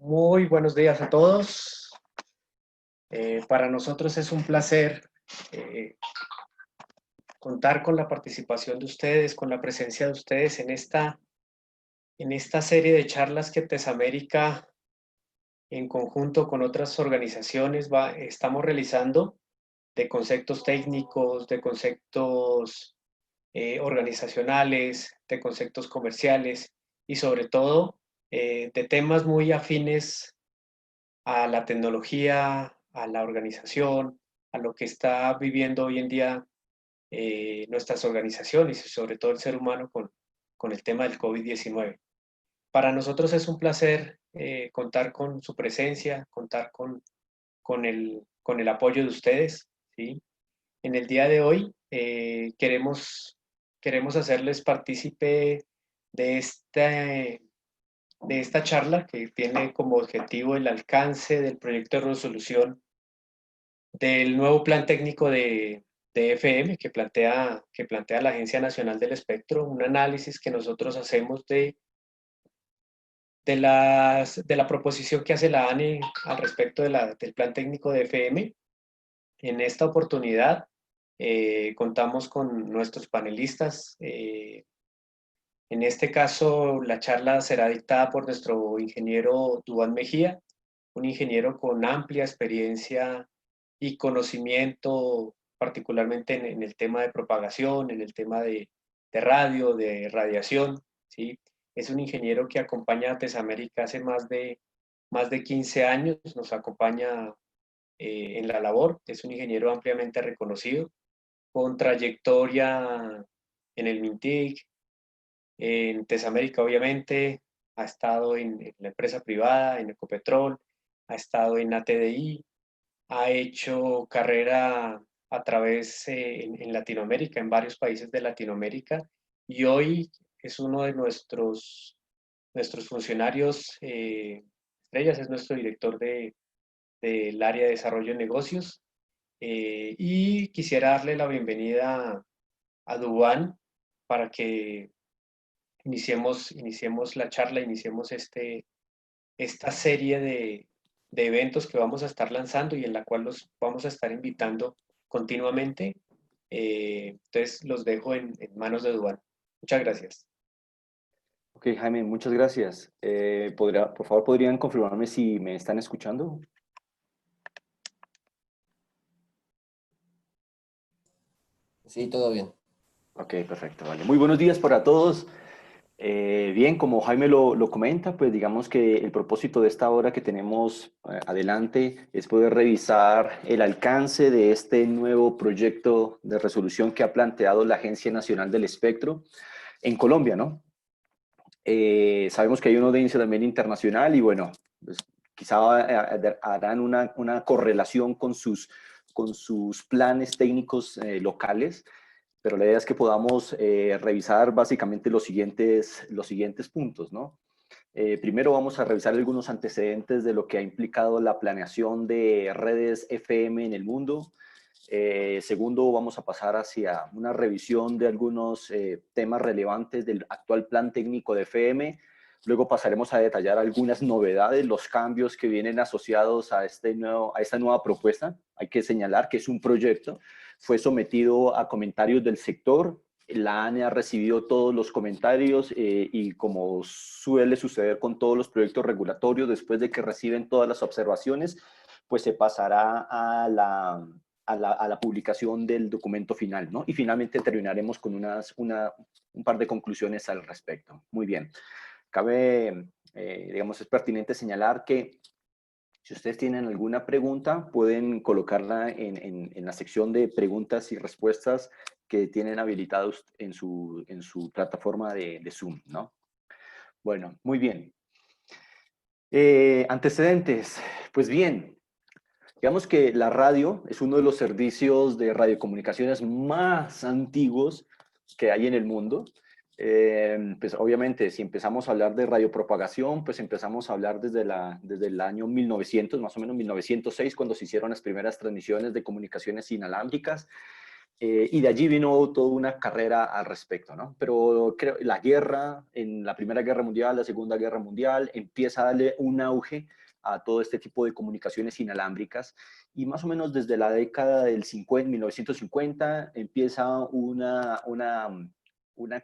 Muy buenos días a todos. Para nosotros es un placer eh, contar con la participación de ustedes, con la presencia de ustedes en esta serie de charlas que Tesamérica, en conjunto con otras organizaciones, estamos realizando de conceptos técnicos, de conceptos organizacionales, de conceptos comerciales y sobre todo de temas muy afines a la tecnología, a la organización, a lo que está viviendo hoy en día nuestras organizaciones y sobre todo el ser humano con el tema del COVID-19. Para nosotros es un placer contar con su presencia, contar con el apoyo de ustedes, ¿sí? En el día de hoy queremos hacerles partícipe de esta charla que tiene como objetivo el alcance del proyecto de resolución del nuevo plan técnico de FM que plantea la Agencia Nacional del Espectro, un análisis que nosotros hacemos de la proposición que hace la ANE al respecto del plan técnico de FM. En esta oportunidad contamos con nuestros panelistas. En este caso, la charla será dictada por nuestro ingeniero Duván Mejía, un ingeniero con amplia experiencia y conocimiento, particularmente en el tema de propagación, en el tema de radio, de radiación, ¿sí? Es un ingeniero que acompaña a Tesamérica hace más de 15 años, nos acompaña en la labor, es un ingeniero ampliamente reconocido, con trayectoria en el MINTIC, en Tesamérica, obviamente, ha estado en la empresa privada, en Ecopetrol, ha estado en ATDI, ha hecho carrera a través en Latinoamérica, en varios países de Latinoamérica, y hoy es uno de nuestros funcionarios estrellas, es nuestro director del área de desarrollo de negocios. Y quisiera darle la bienvenida a Duván para que iniciemos la charla, iniciemos esta serie de eventos que vamos a estar lanzando y en la cual los vamos a estar invitando continuamente. Entonces los dejo en manos de Duván. Muchas gracias. Ok, Jaime, muchas gracias. Por favor, ¿podrían confirmarme si me están escuchando? Sí, todo bien. Ok, perfecto, vale. Muy buenos días para todos. Bien, como Jaime lo comenta, pues digamos que el propósito de esta hora que tenemos adelante es poder revisar el alcance de este nuevo proyecto de resolución que ha planteado la Agencia Nacional del Espectro en Colombia, ¿no? Sabemos que hay una audiencia también internacional y bueno, pues, quizá harán una correlación con sus planes técnicos locales, pero la idea es que podamos revisar básicamente los siguientes puntos, ¿no? Primero vamos a revisar algunos antecedentes de lo que ha implicado la planeación de redes FM en el mundo. Segundo, vamos a pasar hacia una revisión de algunos temas relevantes del actual plan técnico de FM. Luego pasaremos a detallar algunas novedades, los cambios que vienen asociados a esta nueva propuesta. Hay que señalar que es un proyecto, fue sometido a comentarios del sector. La ANE ha recibido todos los comentarios y como suele suceder con todos los proyectos regulatorios, después de que reciben todas las observaciones, pues se pasará a la publicación del documento final, ¿no? Y finalmente terminaremos con un par de conclusiones al respecto. Muy bien. Cabe, digamos, es pertinente señalar que si ustedes tienen alguna pregunta, pueden colocarla en la sección de preguntas y respuestas que tienen habilitados en su plataforma de Zoom, ¿no? Bueno, muy bien. Antecedentes. Pues bien, digamos que la radio es uno de los servicios de radiocomunicaciones más antiguos que hay en el mundo. Pues obviamente, si empezamos a hablar de radiopropagación, pues empezamos a hablar desde el año 1900, más o menos 1906, cuando se hicieron las primeras transmisiones de comunicaciones inalámbricas. Y de allí vino toda una carrera al respecto, ¿no? Pero creo la guerra, en la Primera Guerra Mundial, la Segunda Guerra Mundial, empieza a darle un auge a todo este tipo de comunicaciones inalámbricas, y más o menos desde la década del 1950 empieza una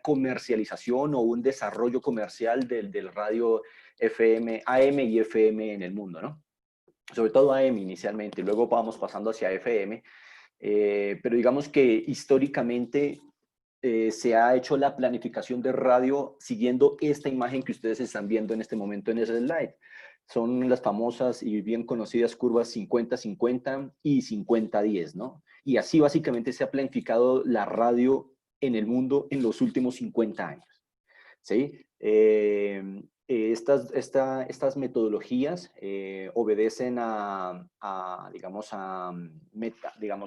comercialización o un desarrollo comercial del radio FM, AM y FM en el mundo, ¿no? Sobre todo AM inicialmente, luego vamos pasando hacia FM, pero digamos que históricamente se ha hecho la planificación de radio siguiendo esta imagen que ustedes están viendo en este momento en ese slide. Son las famosas y bien conocidas curvas 50-50 y 50-10, ¿no? Y así básicamente se ha planificado la radio en el mundo en los últimos 50 años, ¿sí? Estas metodologías obedecen digamos,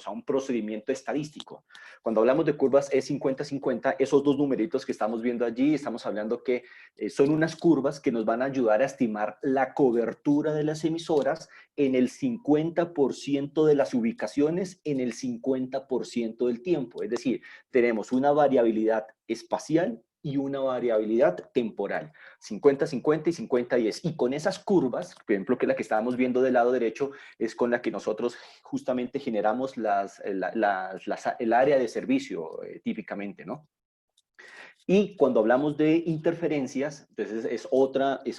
a un procedimiento estadístico. Cuando hablamos de curvas E50-50, esos dos numeritos que estamos viendo allí, estamos hablando que son unas curvas que nos van a ayudar a estimar la cobertura de las emisoras en el 50% de las ubicaciones en el 50% del tiempo. Es decir, tenemos una variabilidad espacial y una variabilidad temporal, 50-50 y 50-10. Y con esas curvas, por ejemplo, que es la que estábamos viendo del lado derecho, es con la que nosotros justamente generamos el área de servicio típicamente, ¿no? Y cuando hablamos de interferencias, entonces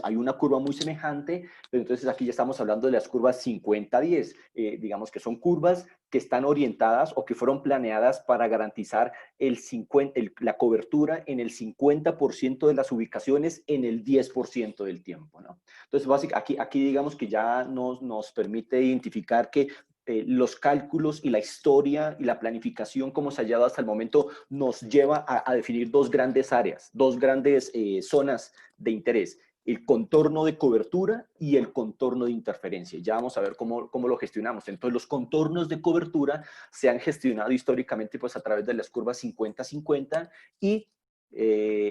hay una curva muy semejante, pero entonces aquí ya estamos hablando de las curvas 50-10, digamos que son curvas que están orientadas o que fueron planeadas para garantizar la cobertura en el 50% de las ubicaciones en el 10% del tiempo, ¿no? Entonces, básicamente, aquí digamos que ya nos permite identificar que los cálculos y la historia y la planificación como se ha llevado hasta el momento nos lleva a definir dos grandes áreas, dos grandes zonas de interés: el contorno de cobertura y el contorno de interferencia. Ya vamos a ver cómo lo gestionamos. Entonces, los contornos de cobertura se han gestionado históricamente pues a través de las curvas 50-50 y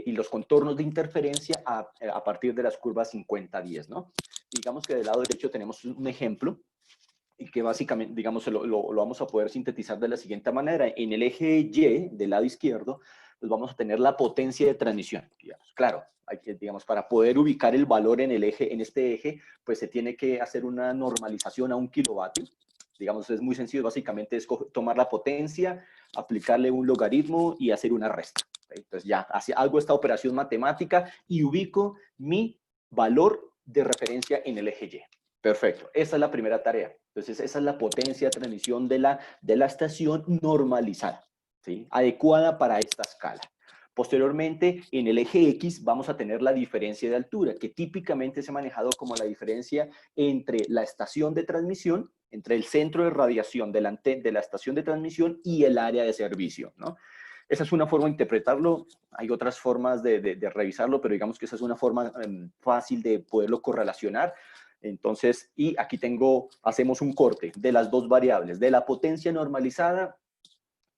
los contornos de interferencia a partir de las curvas 50-10, ¿no? Digamos que del lado derecho tenemos un ejemplo y que básicamente, digamos, lo vamos a poder sintetizar de la siguiente manera. En el eje Y, del lado izquierdo, pues vamos a tener la potencia de transmisión. Digamos. Claro, digamos, para poder ubicar el valor en este eje, pues se tiene que hacer una normalización a 1 kilovatio. Digamos, es muy sencillo, básicamente es tomar la potencia, aplicarle un logaritmo y hacer una resta. Entonces ya hago esta operación matemática y ubico mi valor de referencia en el eje Y. Perfecto, esa es la primera tarea. Entonces, esa es la potencia de transmisión de la estación normalizada, ¿sí? Adecuada para esta escala. Posteriormente, en el eje X vamos a tener la diferencia de altura, que típicamente se ha manejado como la diferencia entre la estación de transmisión, entre el centro de radiación de la estación de transmisión y el área de servicio, ¿no? Esa es una forma de interpretarlo. Hay otras formas de revisarlo, pero digamos que esa es una forma fácil de poderlo correlacionar. Entonces, y aquí hacemos un corte de las dos variables, de la potencia normalizada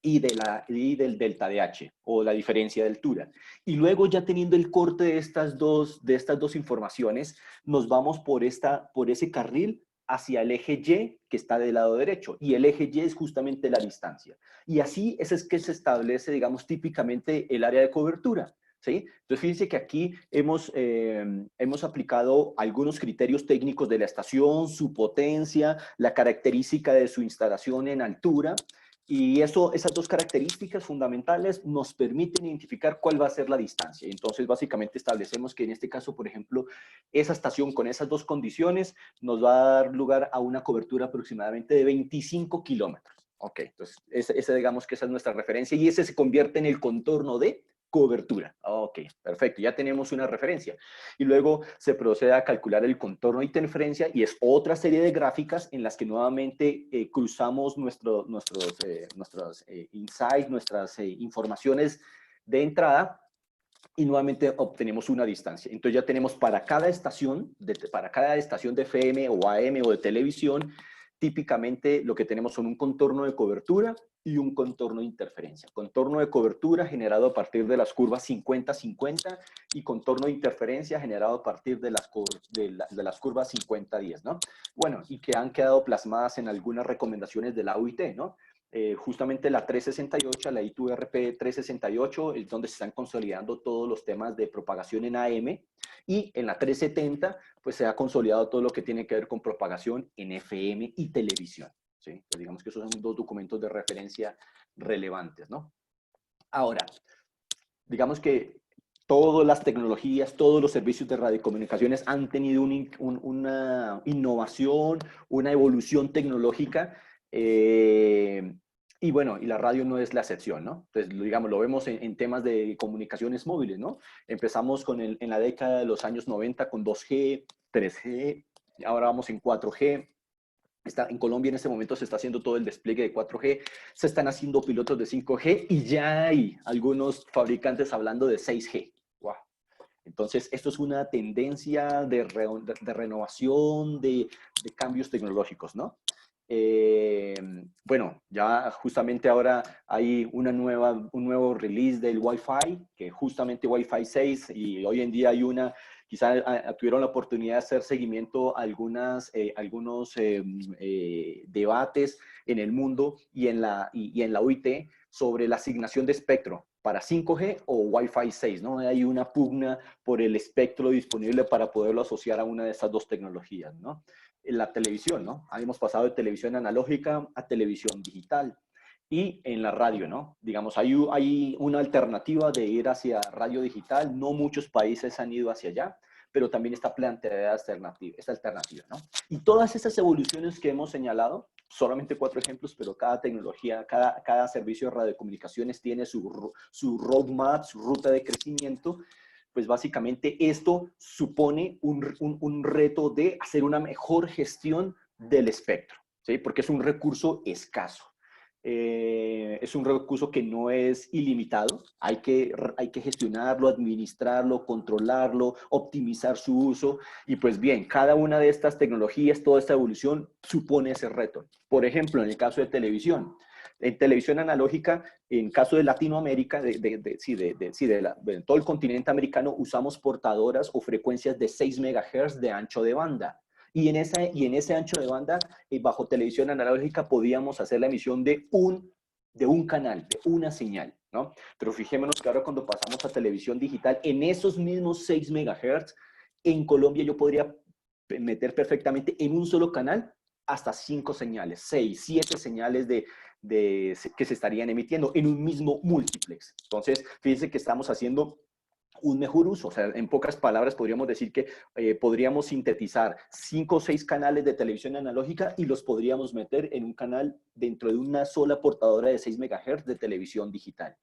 y del delta de H, o la diferencia de altura. Y luego, ya teniendo el corte de estas dos informaciones, nos vamos por ese carril hacia el eje Y, que está del lado derecho, y el eje Y es justamente la distancia. Y así es que se establece, digamos, típicamente el área de cobertura, ¿sí? Entonces, fíjense que aquí hemos aplicado algunos criterios técnicos de la estación, su potencia, la característica de su instalación en altura, y esas dos características fundamentales nos permiten identificar cuál va a ser la distancia. Entonces, básicamente establecemos que en este caso, por ejemplo, esa estación con esas dos condiciones nos va a dar lugar a una cobertura aproximadamente de 25 kilómetros. Ok, entonces digamos que esa es nuestra referencia y ese se convierte en el contorno de cobertura. Ok, perfecto, ya tenemos una referencia. Y luego se procede a calcular el contorno de interferencia y es otra serie de gráficas en las que nuevamente cruzamos nuestros insights, nuestras informaciones de entrada y nuevamente obtenemos una distancia. Entonces ya tenemos para cada estación de FM o AM o de televisión, típicamente lo que tenemos son un contorno de cobertura y un contorno de interferencia. Contorno de cobertura generado a partir de las curvas 50-50 y contorno de interferencia generado a partir de las curvas 50-10, ¿no? Bueno, y que han quedado plasmadas en algunas recomendaciones de la OIT, ¿no? justamente la 368, la I2RP 368, es donde se están consolidando todos los temas de propagación en AM, y en la 370, pues se ha consolidado todo lo que tiene que ver con propagación en FM y televisión, ¿sí? Pues digamos que esos son dos documentos de referencia relevantes, ¿no? Ahora, digamos que todas las tecnologías, todos los servicios de radiocomunicaciones han tenido una innovación, una evolución tecnológica, y bueno, y la radio no es la excepción, ¿no? Entonces, digamos, lo vemos en temas de comunicaciones móviles, ¿no? Empezamos en la década de los años 90 con 2G, 3G, ahora vamos en 4G. En Colombia en este momento se está haciendo todo el despliegue de 4G, se están haciendo pilotos de 5G y ya hay algunos fabricantes hablando de 6G. Wow. Entonces, esto es una tendencia de renovación, de cambios tecnológicos, ¿no? Bueno, ya justamente ahora hay un nuevo release del Wi-Fi, que justamente Wi-Fi 6, y hoy en día hay quizá tuvieron la oportunidad de hacer seguimiento a algunos debates en el mundo y en la OIT sobre la asignación de espectro para 5G o Wi-Fi 6, ¿no? Hay una pugna por el espectro disponible para poderlo asociar a una de estas dos tecnologías, ¿no? En la televisión, ¿no? Hemos pasado de televisión analógica a televisión digital. Y en la radio, ¿no? Digamos, hay una alternativa de ir hacia radio digital. No muchos países han ido hacia allá, pero también está planteada esta alternativa, ¿no? Y todas esas evoluciones que hemos señalado, solamente 4 ejemplos, pero cada tecnología, cada servicio de radiocomunicaciones tiene su roadmap, su ruta de crecimiento. Pues básicamente esto supone un reto de hacer una mejor gestión del espectro, ¿sí? Porque es un recurso escaso. Es un recurso que no es ilimitado, hay que gestionarlo, administrarlo, controlarlo, optimizar su uso, y pues bien, cada una de estas tecnologías, toda esta evolución supone ese reto. Por ejemplo, en el caso de televisión, en televisión analógica, en caso de Latinoamérica, de todo el continente americano, usamos portadoras o frecuencias de 6 MHz de ancho de banda. Y en ese ancho de banda, bajo televisión analógica, podíamos hacer la emisión de un canal, de una señal, ¿no? Pero fijémonos que ahora cuando pasamos a televisión digital, en esos mismos 6 MHz, en Colombia yo podría meter perfectamente en un solo canal hasta 5 señales, 6, 7 señales que se estarían emitiendo en un mismo multiplex. Entonces, fíjense que estamos haciendo un mejor uso. O sea, en pocas palabras podríamos decir que podríamos sintetizar 5 o 6 canales de televisión analógica y los podríamos meter en un canal dentro de una sola portadora de 6 MHz de televisión digital.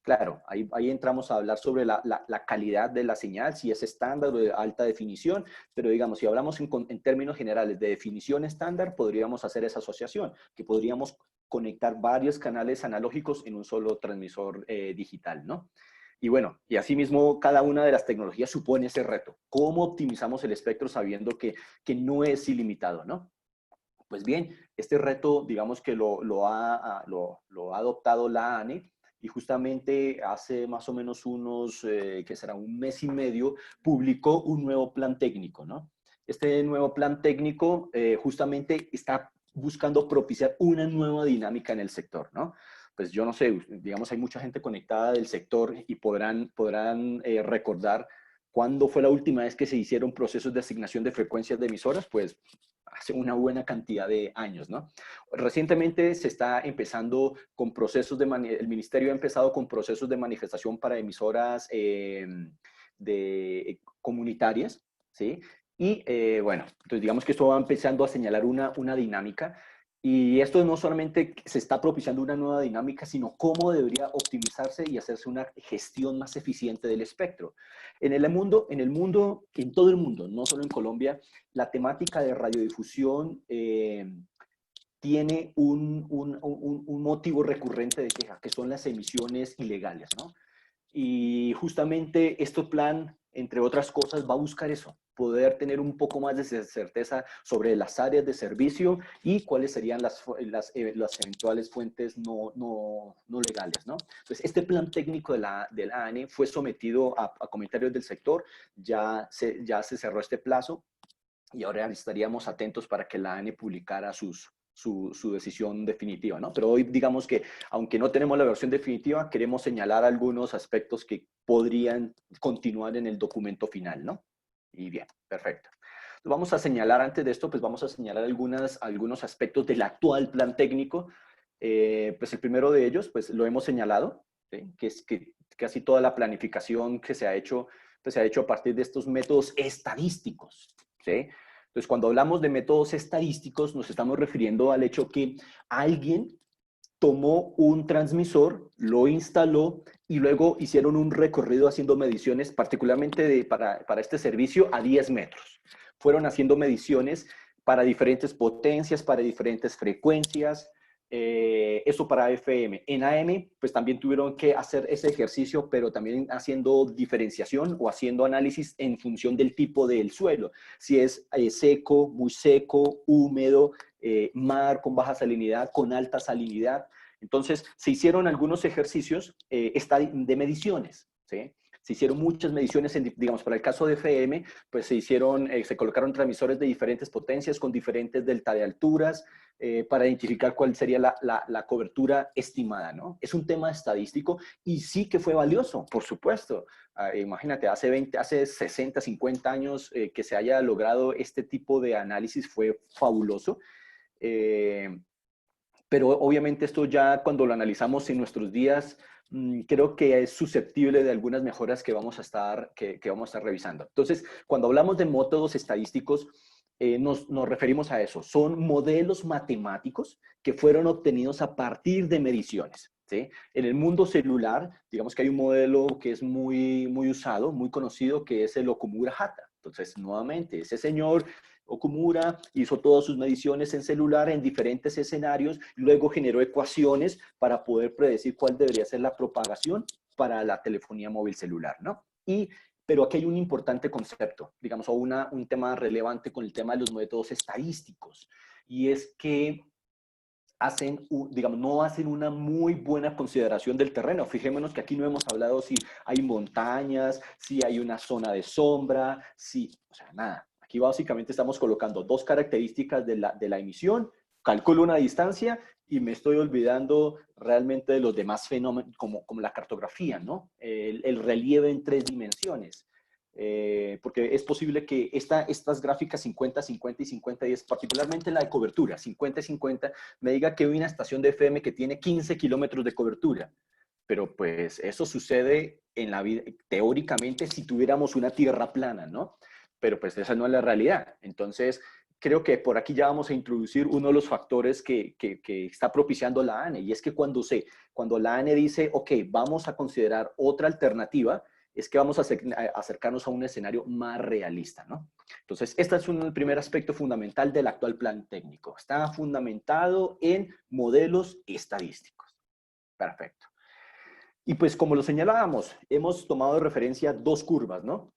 Claro, ahí entramos a hablar sobre la calidad de la señal, si es estándar o de alta definición, pero digamos, si hablamos en términos generales de definición estándar, podríamos hacer esa asociación, que podríamos conectar varios canales analógicos en un solo transmisor digital, ¿no? Y bueno, y asimismo, cada una de las tecnologías supone ese reto. ¿Cómo optimizamos el espectro sabiendo que no es ilimitado, ¿no? Pues bien, este reto, digamos que lo ha adoptado la ANE, y justamente hace más o menos que será un mes y medio, publicó un nuevo plan técnico, ¿no? Este nuevo plan técnico justamente está buscando propiciar una nueva dinámica en el sector, ¿no? Pues yo no sé, digamos, hay mucha gente conectada del sector y podrán recordar cuándo fue la última vez que se hicieron procesos de asignación de frecuencias de emisoras. Pues hace una buena cantidad de años, ¿no? Recientemente se está empezando con procesos el ministerio ha empezado con procesos de manifestación para emisoras comunitarias, ¿sí? Y bueno, entonces digamos que esto va empezando a señalar una dinámica, y esto no solamente se está propiciando una nueva dinámica, sino cómo debería optimizarse y hacerse una gestión más eficiente del espectro. En todo el mundo, no solo en Colombia, la temática de radiodifusión tiene un motivo recurrente de queja, que son las emisiones ilegales, ¿no? Y justamente este plan, entre otras cosas, va a buscar eso, poder tener un poco más de certeza sobre las áreas de servicio y cuáles serían las eventuales fuentes no legales, ¿no? Entonces, este plan técnico de la ANE fue sometido a comentarios del sector, ya se cerró este plazo, y ahora estaríamos atentos para que la ANE publicara sus su decisión definitiva, ¿no? Pero hoy digamos que, aunque no tenemos la versión definitiva, queremos señalar algunos aspectos que podrían continuar en el documento final, ¿no? Y bien, perfecto. Vamos a señalar, antes de esto, pues vamos a señalar algunos aspectos del actual plan técnico. Pues el primero de ellos, pues lo hemos señalado, ¿sí? Que es que casi toda la planificación que se ha hecho, pues se ha hecho a partir de estos métodos estadísticos, ¿sí? Entonces, cuando hablamos de métodos estadísticos, nos estamos refiriendo al hecho que alguien tomó un transmisor, lo instaló y luego hicieron un recorrido haciendo mediciones, particularmente para este servicio, a 10 metros. Fueron haciendo mediciones para diferentes potencias, para diferentes frecuencias, eso para FM. En AM, pues también tuvieron que hacer ese ejercicio, pero también haciendo diferenciación o haciendo análisis en función del tipo del suelo. Si es seco, muy seco, húmedo, mar con baja salinidad, con alta salinidad. Entonces, se hicieron algunos ejercicios de mediciones, ¿sí? Se hicieron muchas mediciones, digamos, para el caso de FM, pues se colocaron transmisores de diferentes potencias con diferentes delta de alturas para identificar cuál sería la cobertura estimada, ¿no? Es un tema estadístico y sí que fue valioso, por supuesto. Imagínate, hace 60, 50 años que se haya logrado este tipo de análisis fue fabuloso. Pero obviamente esto ya cuando lo analizamos en nuestros días, creo que es susceptible de algunas mejoras que vamos a estar revisando. Entonces, cuando hablamos de métodos estadísticos, nos referimos a eso. Son modelos matemáticos que fueron obtenidos a partir de mediciones, ¿sí? En el mundo celular, digamos que hay un modelo que es muy usado, muy conocido, que es el Okumura-Hata. Entonces, nuevamente, ese señor Okumura hizo todas sus mediciones en celular en diferentes escenarios, luego generó ecuaciones para poder predecir cuál debería ser la propagación para la telefonía móvil celular, ¿no? Pero aquí hay un importante concepto, digamos, o un tema relevante con el tema de los métodos estadísticos, y es que no hacen una muy buena consideración del terreno. Fijémonos que aquí no hemos hablado si hay montañas, si hay una zona de sombra, o sea, nada. Aquí básicamente estamos colocando dos características de la emisión, calculo una distancia y me estoy olvidando realmente de los demás fenómenos, como la cartografía, ¿no? El relieve en 3 dimensiones. Porque es posible que estas gráficas 50, 50 y 50, 10, particularmente la de cobertura, 50 y 50, me diga que hay una estación de FM que tiene 15 kilómetros de cobertura. Pero pues eso sucede en la vida, teóricamente, si tuviéramos una tierra plana, ¿no? Pero pues esa no es la realidad. Entonces, creo que por aquí ya vamos a introducir uno de los factores que está propiciando la ANE, y es que cuando la ANE dice, ok, vamos a considerar otra alternativa, es que vamos a acercarnos a un escenario más realista, ¿no? Entonces, este es un primer aspecto fundamental del actual plan técnico. Está fundamentado en modelos estadísticos. Perfecto. Y pues como lo señalábamos, hemos tomado de referencia dos curvas, ¿no?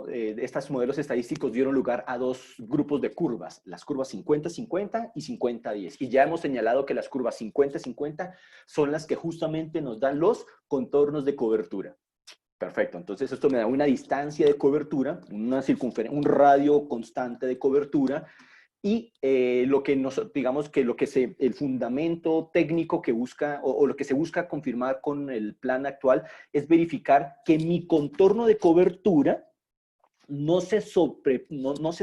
Estos modelos estadísticos dieron lugar a dos grupos de curvas, las curvas 50-50 y 50-10. Y ya hemos señalado que las curvas 50-50 son las que justamente nos dan los contornos de cobertura. Perfecto, entonces esto me da una distancia de cobertura, un radio constante de cobertura, y el fundamento técnico que busca, o lo que se busca confirmar con el plan actual, es verificar que mi contorno de cobertura no se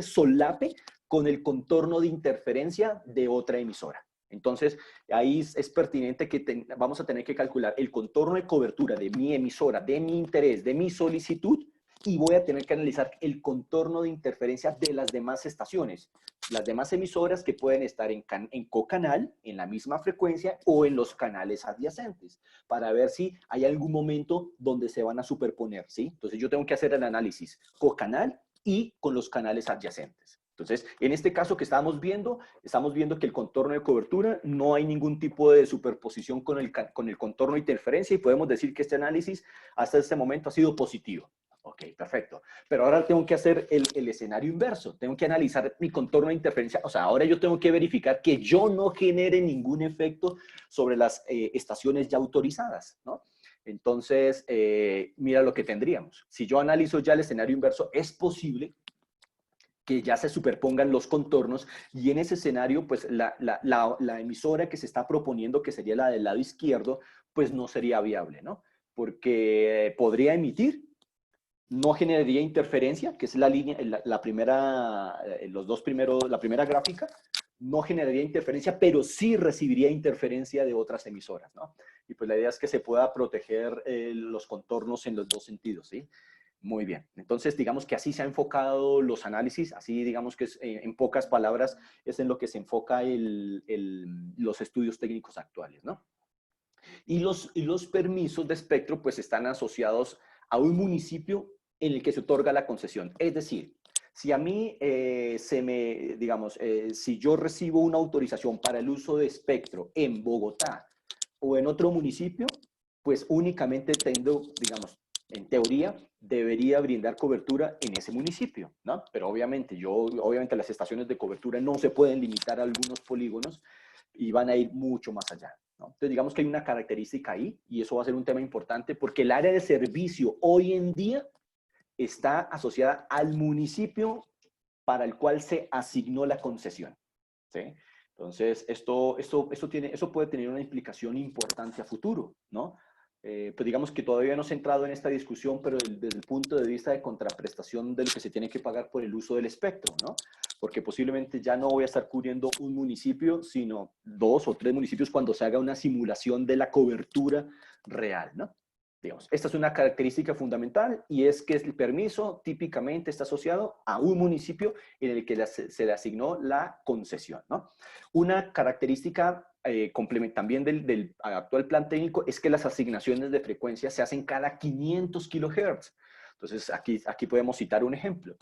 solape con el contorno de interferencia de otra emisora. Entonces, ahí es pertinente que vamos a tener que calcular el contorno de cobertura de mi emisora, de mi interés, de mi solicitud, y voy a tener que analizar el contorno de interferencia de las demás estaciones, las demás emisoras que pueden estar en cocanal, en la misma frecuencia o en los canales adyacentes, para ver si hay algún momento donde se van a superponer, ¿sí? Entonces yo tengo que hacer el análisis cocanal y con los canales adyacentes. Entonces, en este caso que estamos viendo que el contorno de cobertura no hay ningún tipo de superposición con el contorno de interferencia, y podemos decir que este análisis hasta este momento ha sido positivo. Ok, perfecto. Pero ahora tengo que hacer el escenario inverso. Tengo que analizar mi contorno de interferencia. O sea, ahora yo tengo que verificar que yo no genere ningún efecto sobre las estaciones ya autorizadas, ¿no? Entonces, mira lo que tendríamos. Si yo analizo ya el escenario inverso, es posible que ya se superpongan los contornos, y en ese escenario, pues la emisora que se está proponiendo, que sería la del lado izquierdo, pues no sería viable, ¿no? Porque podría emitir, no generaría interferencia, que es la línea, la primera, los dos primeros, la primera gráfica, no generaría interferencia, pero sí recibiría interferencia de otras emisoras, ¿no? Y pues la idea es que se pueda proteger los contornos en los dos sentidos, ¿sí? Muy bien. Entonces, digamos que así se ha enfocado los análisis, así digamos que es, en pocas palabras es en lo que se enfoca los estudios técnicos actuales, ¿no? Y los permisos de espectro pues están asociados a un municipio en el que se otorga la concesión. Es decir, si a mí si yo recibo una autorización para el uso de espectro en Bogotá o en otro municipio, pues únicamente tengo, digamos, en teoría, debería brindar cobertura en ese municipio, ¿no? Pero obviamente, las estaciones de cobertura no se pueden limitar a algunos polígonos y van a ir mucho más allá, ¿no? Entonces, digamos que hay una característica ahí, y eso va a ser un tema importante, porque el área de servicio hoy en día está asociada al municipio para el cual se asignó la concesión, ¿sí? Entonces, eso puede tener una implicación importante a futuro, ¿no? Pues digamos que todavía no se ha entrado en esta discusión, pero desde el punto de vista de contraprestación de lo que se tiene que pagar por el uso del espectro, ¿no? Porque posiblemente ya no voy a estar cubriendo un municipio, sino 2 o 3 municipios cuando se haga una simulación de la cobertura real, ¿no? Digamos, esta es una característica fundamental, y es que el permiso típicamente está asociado a un municipio en el que se le asignó la concesión, ¿no? Una característica también del actual plan técnico es que las asignaciones de frecuencia se hacen cada 500 kilohertz. Entonces, aquí podemos citar un ejemplo.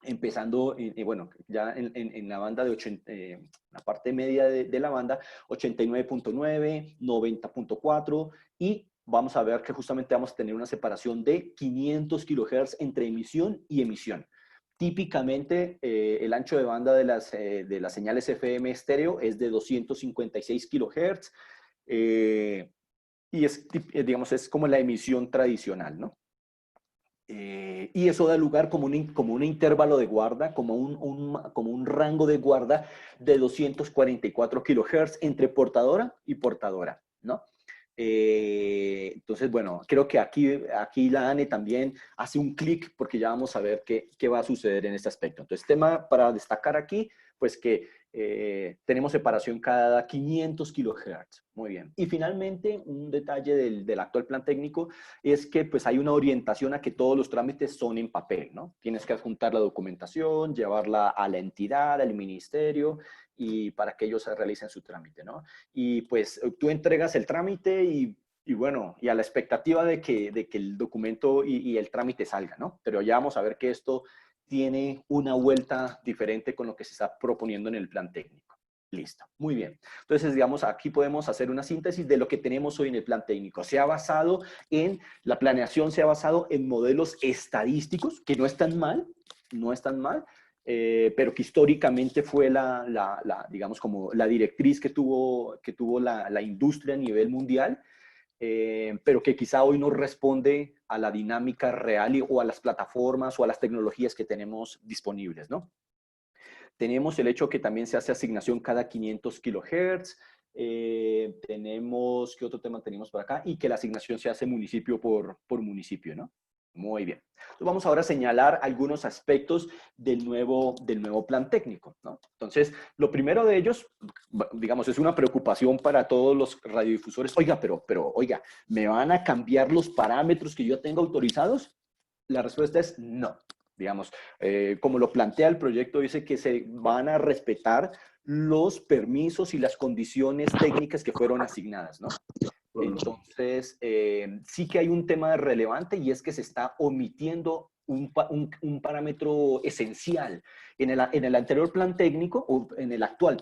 Empezando, bueno, ya en la banda de la parte media de la banda, 89.9, 90.4, y vamos a ver que justamente vamos a tener una separación de 500 kilohertz entre emisión y emisión. Típicamente, el ancho de banda de las señales FM estéreo es de 256 kilohertz, y digamos, es como la emisión tradicional, ¿no? Y eso da lugar como un intervalo de guarda, como un rango de guarda de 244 kilohertz entre portadora y portadora, ¿no? Entonces, bueno, creo que aquí la ANE también hace un clic, porque ya vamos a ver qué va a suceder en este aspecto. Entonces, tema para destacar aquí, pues que tenemos separación cada 500 kilohertz. Muy bien. Y finalmente, un detalle del actual plan técnico es que pues hay una orientación a que todos los trámites son en papel, ¿no? Tienes que adjuntar la documentación, llevarla a la entidad, al ministerio, y para que ellos realicen su trámite, ¿no? Y pues tú entregas el trámite y bueno, y a la expectativa de que el documento y el trámite salga, ¿no? Pero ya vamos a ver que esto tiene una vuelta diferente con lo que se está proponiendo en el plan técnico. Listo, muy bien. Entonces, digamos, aquí podemos hacer una síntesis de lo que tenemos hoy en el plan técnico. La planeación se ha basado en modelos estadísticos, que no están mal, pero que históricamente fue digamos, como la directriz que tuvo la industria a nivel mundial, pero que quizá hoy no responde a la dinámica real o a las plataformas o a las tecnologías que tenemos disponibles, ¿no? Tenemos el hecho que también se hace asignación cada 500 kilohertz. ¿Qué otro tema tenemos por acá? Y que la asignación se hace municipio por municipio, ¿no? Muy bien. Entonces vamos ahora a señalar algunos aspectos del nuevo plan técnico, ¿no? Entonces, lo primero de ellos, digamos, es una preocupación para todos los radiodifusores. Oiga, oiga, ¿me van a cambiar los parámetros que yo tengo autorizados? La respuesta es no. Digamos, como lo plantea el proyecto, dice que se van a respetar los permisos y las condiciones técnicas que fueron asignadas, ¿no? Entonces, sí que hay un tema relevante, y es que se está omitiendo un parámetro esencial. En el anterior plan técnico, o en el actual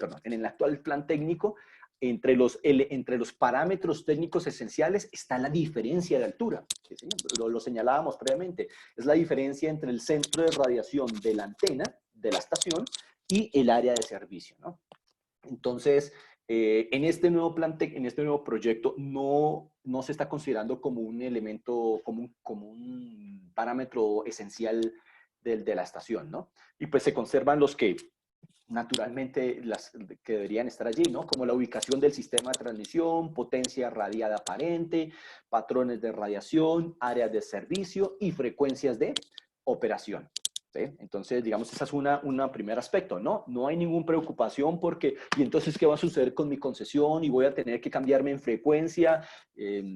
plan técnico, entre los parámetros técnicos esenciales está la diferencia de altura. ¿Sí? Lo señalábamos previamente. Es la diferencia entre el centro de radiación de la antena, de la estación, y el área de servicio, ¿no? Entonces, en este nuevo proyecto no se está considerando como un elemento, como un parámetro esencial de la estación, ¿no? Y pues se conservan los que naturalmente las que deberían estar allí, ¿no? Como la ubicación del sistema de transmisión, potencia radiada aparente, patrones de radiación, áreas de servicio y frecuencias de operación. ¿Sí? Entonces, digamos, ese es un primer aspecto, ¿no? No hay ninguna preocupación porque, ¿y entonces qué va a suceder con mi concesión? Y voy a tener que cambiarme en frecuencia.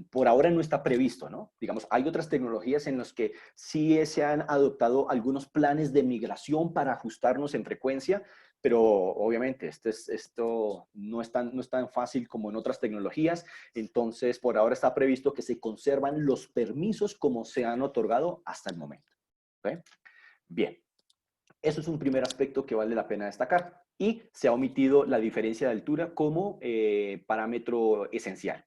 Por ahora no está previsto, ¿no? Digamos, hay otras tecnologías en las que sí se han adoptado algunos planes de migración para ajustarnos en frecuencia, pero obviamente esto no es tan fácil como en otras tecnologías. Entonces, por ahora está previsto que se conservan los permisos como se han otorgado hasta el momento. ¿Okay? Bien, eso es un primer aspecto que vale la pena destacar. Y se ha omitido la diferencia de altura como parámetro esencial.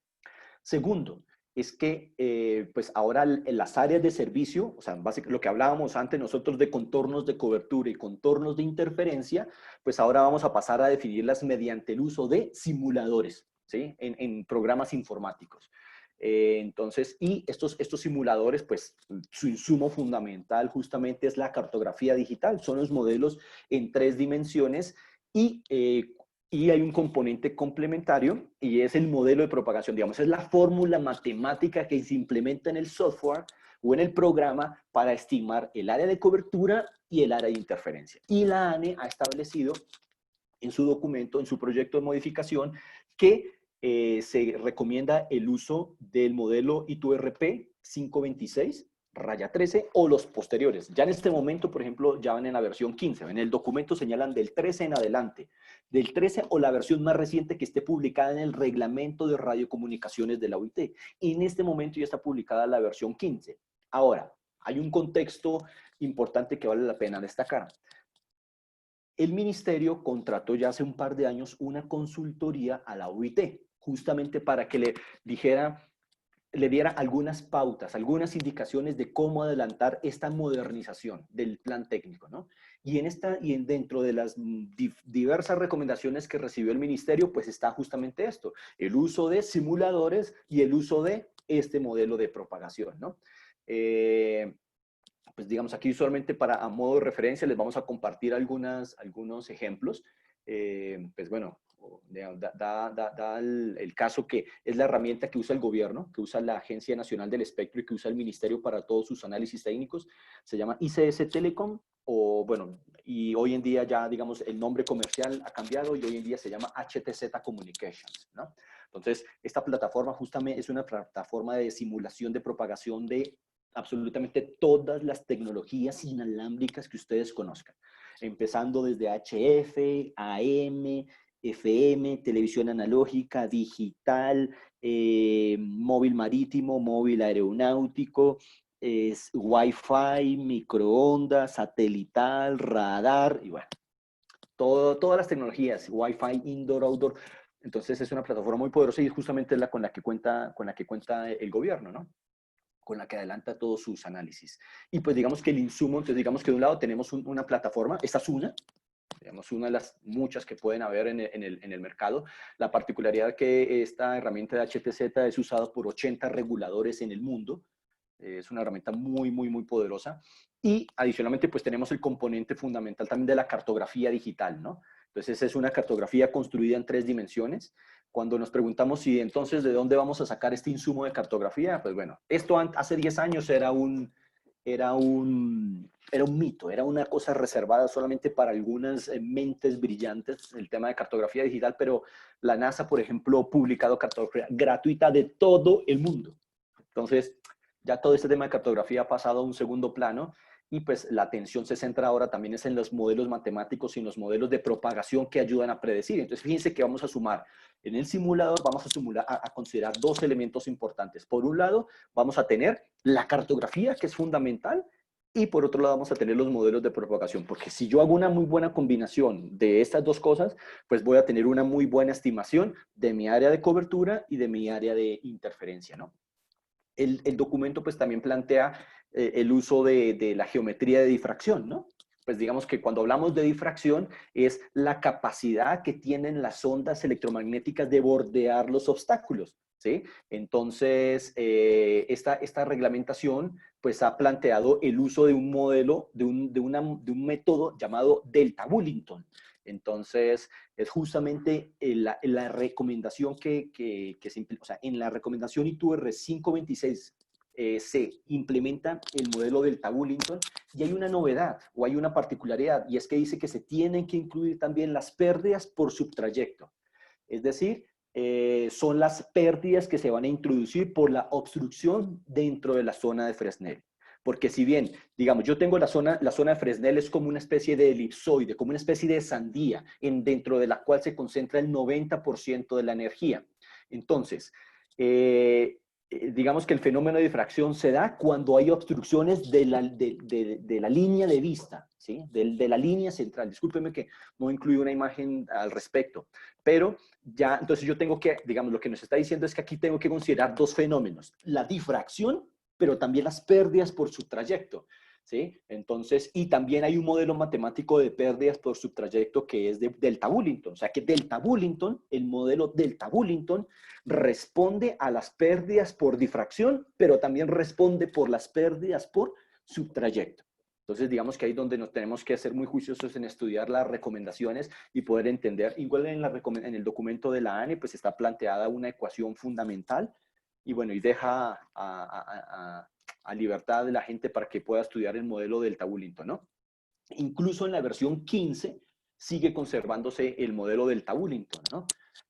Segundo, es que pues ahora en las áreas de servicio, o sea, básicamente lo que hablábamos antes nosotros de contornos de cobertura y contornos de interferencia, pues ahora vamos a pasar a definirlas mediante el uso de simuladores, ¿sí? En programas informáticos. Entonces, y estos simuladores, pues su insumo fundamental justamente es la cartografía digital, son los modelos en 3 dimensiones y hay un componente complementario y es el modelo de propagación, digamos, es la fórmula matemática que se implementa en el software o en el programa para estimar el área de cobertura y el área de interferencia. Y la ANE ha establecido en su documento, en su proyecto de modificación, que se recomienda el uso del modelo I2RP 526-13 o los posteriores. Ya en este momento, por ejemplo, ya van en la versión 15. En el documento señalan del 13 en adelante. Del 13 o la versión más reciente que esté publicada en el reglamento de radiocomunicaciones de la OIT. Y en este momento ya está publicada la versión 15. Ahora, hay un contexto importante que vale la pena destacar. El ministerio contrató ya hace un par de años una consultoría a la OIT, justamente para que le diera algunas pautas, algunas indicaciones de cómo adelantar esta modernización del plan técnico, ¿no? Y dentro de las diversas recomendaciones que recibió el ministerio, pues está justamente esto, el uso de simuladores y el uso de este modelo de propagación, ¿no? Pues digamos aquí usualmente a modo de referencia les vamos a compartir algunos ejemplos. Pues bueno, da el caso que es la herramienta que usa el gobierno, que usa la Agencia Nacional del Espectro y que usa el Ministerio para todos sus análisis técnicos. Se llama ICS Telecom o bueno, y hoy en día ya digamos el nombre comercial ha cambiado y hoy en día se llama HTZ Communications, ¿no? Entonces, esta plataforma justamente es una plataforma de simulación de propagación de absolutamente todas las tecnologías inalámbricas que ustedes conozcan, empezando desde HF, AM, FM, televisión analógica, digital, móvil marítimo, móvil aeronáutico, Wi-Fi, microondas, satelital, radar, y bueno, todas las tecnologías, Wi-Fi, indoor, outdoor. Entonces es una plataforma muy poderosa y justamente es con la que cuenta el gobierno, ¿no? Con la que adelanta todos sus análisis. Y pues digamos que el insumo, entonces digamos que de un lado tenemos una plataforma, esta es digamos una de las muchas que pueden haber en el mercado. La particularidad que esta herramienta de HTZ es usada por 80 reguladores en el mundo. Es una herramienta muy, muy, muy poderosa. Y adicionalmente pues tenemos el componente fundamental también de la cartografía digital, ¿no? Entonces es una cartografía construida en 3 dimensiones. Cuando nos preguntamos si entonces de dónde vamos a sacar este insumo de cartografía, pues bueno, esto hace 10 años era un mito, era una cosa reservada solamente para algunas mentes brillantes, el tema de cartografía digital, pero la NASA, por ejemplo, ha publicado cartografía gratuita de todo el mundo. Entonces, ya todo este tema de cartografía ha pasado a un segundo plano y pues la atención se centra ahora también es en los modelos matemáticos y en los modelos de propagación que ayudan a predecir. Entonces, fíjense que vamos a sumar, en el simulador vamos a considerar 2 elementos importantes. Por un lado, vamos a tener la cartografía, que es fundamental, y por otro lado vamos a tener los modelos de propagación, porque si yo hago una muy buena combinación de estas 2 cosas, pues voy a tener una muy buena estimación de mi área de cobertura y de mi área de interferencia, ¿no? El documento pues también plantea el uso de la geometría de difracción, ¿no? Pues digamos que cuando hablamos de difracción es la capacidad que tienen las ondas electromagnéticas de bordear los obstáculos, ¿sí? Entonces, esta reglamentación pues ha planteado el uso de un modelo, de un método llamado Delta Bullington. Entonces, es justamente la recomendación que se, o sea, en la recomendación ITUR 526 se implementa el modelo Delta Bullington y hay una novedad o hay una particularidad y es que dice que se tienen que incluir también las pérdidas por subtrayecto. Es decir, son las pérdidas que se van a introducir por la obstrucción dentro de la zona de Fresnel. Porque si bien, digamos, yo tengo la zona de Fresnel es como una especie de elipsoide, como una especie de sandía, dentro de la cual se concentra el 90% de la energía. Entonces, digamos que el fenómeno de difracción se da cuando hay obstrucciones de la línea de vista, ¿sí? De la línea central. Discúlpeme que no incluí una imagen al respecto, pero ya, entonces yo tengo que, digamos, lo que nos está diciendo es que aquí tengo que considerar dos fenómenos, la difracción, pero también las pérdidas por su trayecto, ¿sí? Entonces, y también hay un modelo matemático de pérdidas por subtrayecto que es de Delta Bullington. O sea que Delta Bullington, el modelo Delta Bullington, responde a las pérdidas por difracción, pero también responde por las pérdidas por subtrayecto. Entonces, digamos que ahí es donde nos tenemos que ser muy juiciosos en estudiar las recomendaciones y poder entender. Igual en el documento de la ANE, pues está planteada una ecuación fundamental y bueno, y deja a libertad de la gente para que pueda estudiar el modelo Delta Bullington, ¿no? Incluso en la versión 15 sigue conservándose el modelo Delta Bullington, ¿no?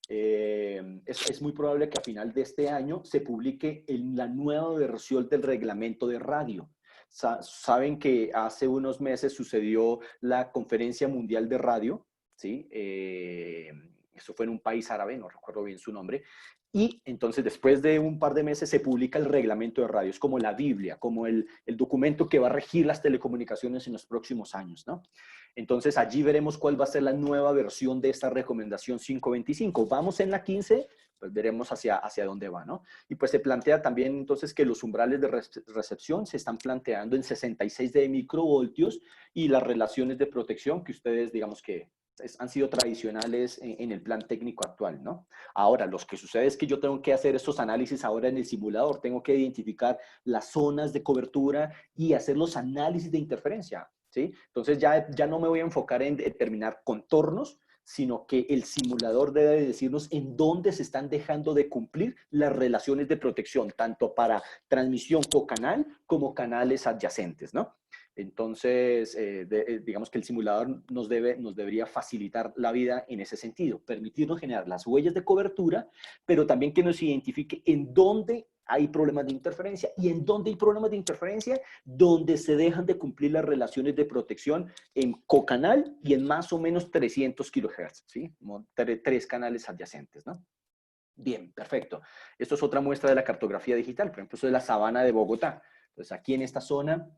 Es muy probable que a final de este año se publique la nueva versión del reglamento de radio. Saben que hace unos meses sucedió la Conferencia Mundial de Radio, ¿sí? Eso fue en un país árabe, no recuerdo bien su nombre, y entonces después de un par de meses se publica el reglamento de radio. Es como la Biblia, como el documento que va a regir las telecomunicaciones en los próximos años, ¿no? Entonces allí veremos cuál va a ser la nueva versión de esta recomendación 525. Vamos en la 15, pues veremos hacia dónde va, ¿no? Y pues se plantea también entonces que los umbrales de recepción se están planteando en 66 de microvoltios y las relaciones de protección que ustedes, digamos que han sido tradicionales en el plan técnico actual, ¿no? Ahora, lo que sucede es que yo tengo que hacer estos análisis ahora en el simulador, tengo que identificar las zonas de cobertura y hacer los análisis de interferencia, ¿sí? Entonces ya no me voy a enfocar en determinar contornos, sino que el simulador debe decirnos en dónde se están dejando de cumplir las relaciones de protección, tanto para transmisión cocanal como canales adyacentes, ¿no? Entonces, digamos que el simulador nos debería facilitar la vida en ese sentido, permitirnos generar las huellas de cobertura, pero también que nos identifique en dónde hay problemas de interferencia. ¿Y en dónde hay problemas de interferencia? Donde se dejan de cumplir las relaciones de protección en cocanal y en más o menos 300 kHz, ¿sí? Como tres canales adyacentes, ¿no? Bien, perfecto. Esto es otra muestra de la cartografía digital, por ejemplo, eso es la sabana de Bogotá. Entonces, aquí en esta zona,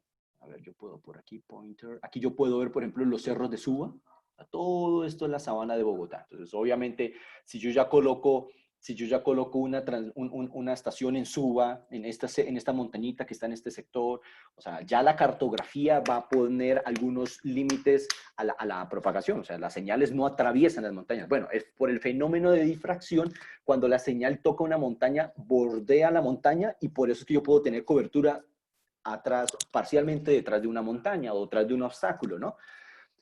a ver, yo puedo por aquí, pointer, aquí yo puedo ver, por ejemplo, los cerros de Suba. Todo esto es la sabana de Bogotá. Entonces, obviamente, si yo ya coloco una estación en Suba, en esta montañita que está en este sector, o sea, ya la cartografía va a poner algunos límites a la propagación. O sea, las señales no atraviesan las montañas. Bueno, es por el fenómeno de difracción, cuando la señal toca una montaña, bordea la montaña y por eso es que yo puedo tener cobertura atrás, parcialmente detrás de una montaña o detrás de un obstáculo, ¿no?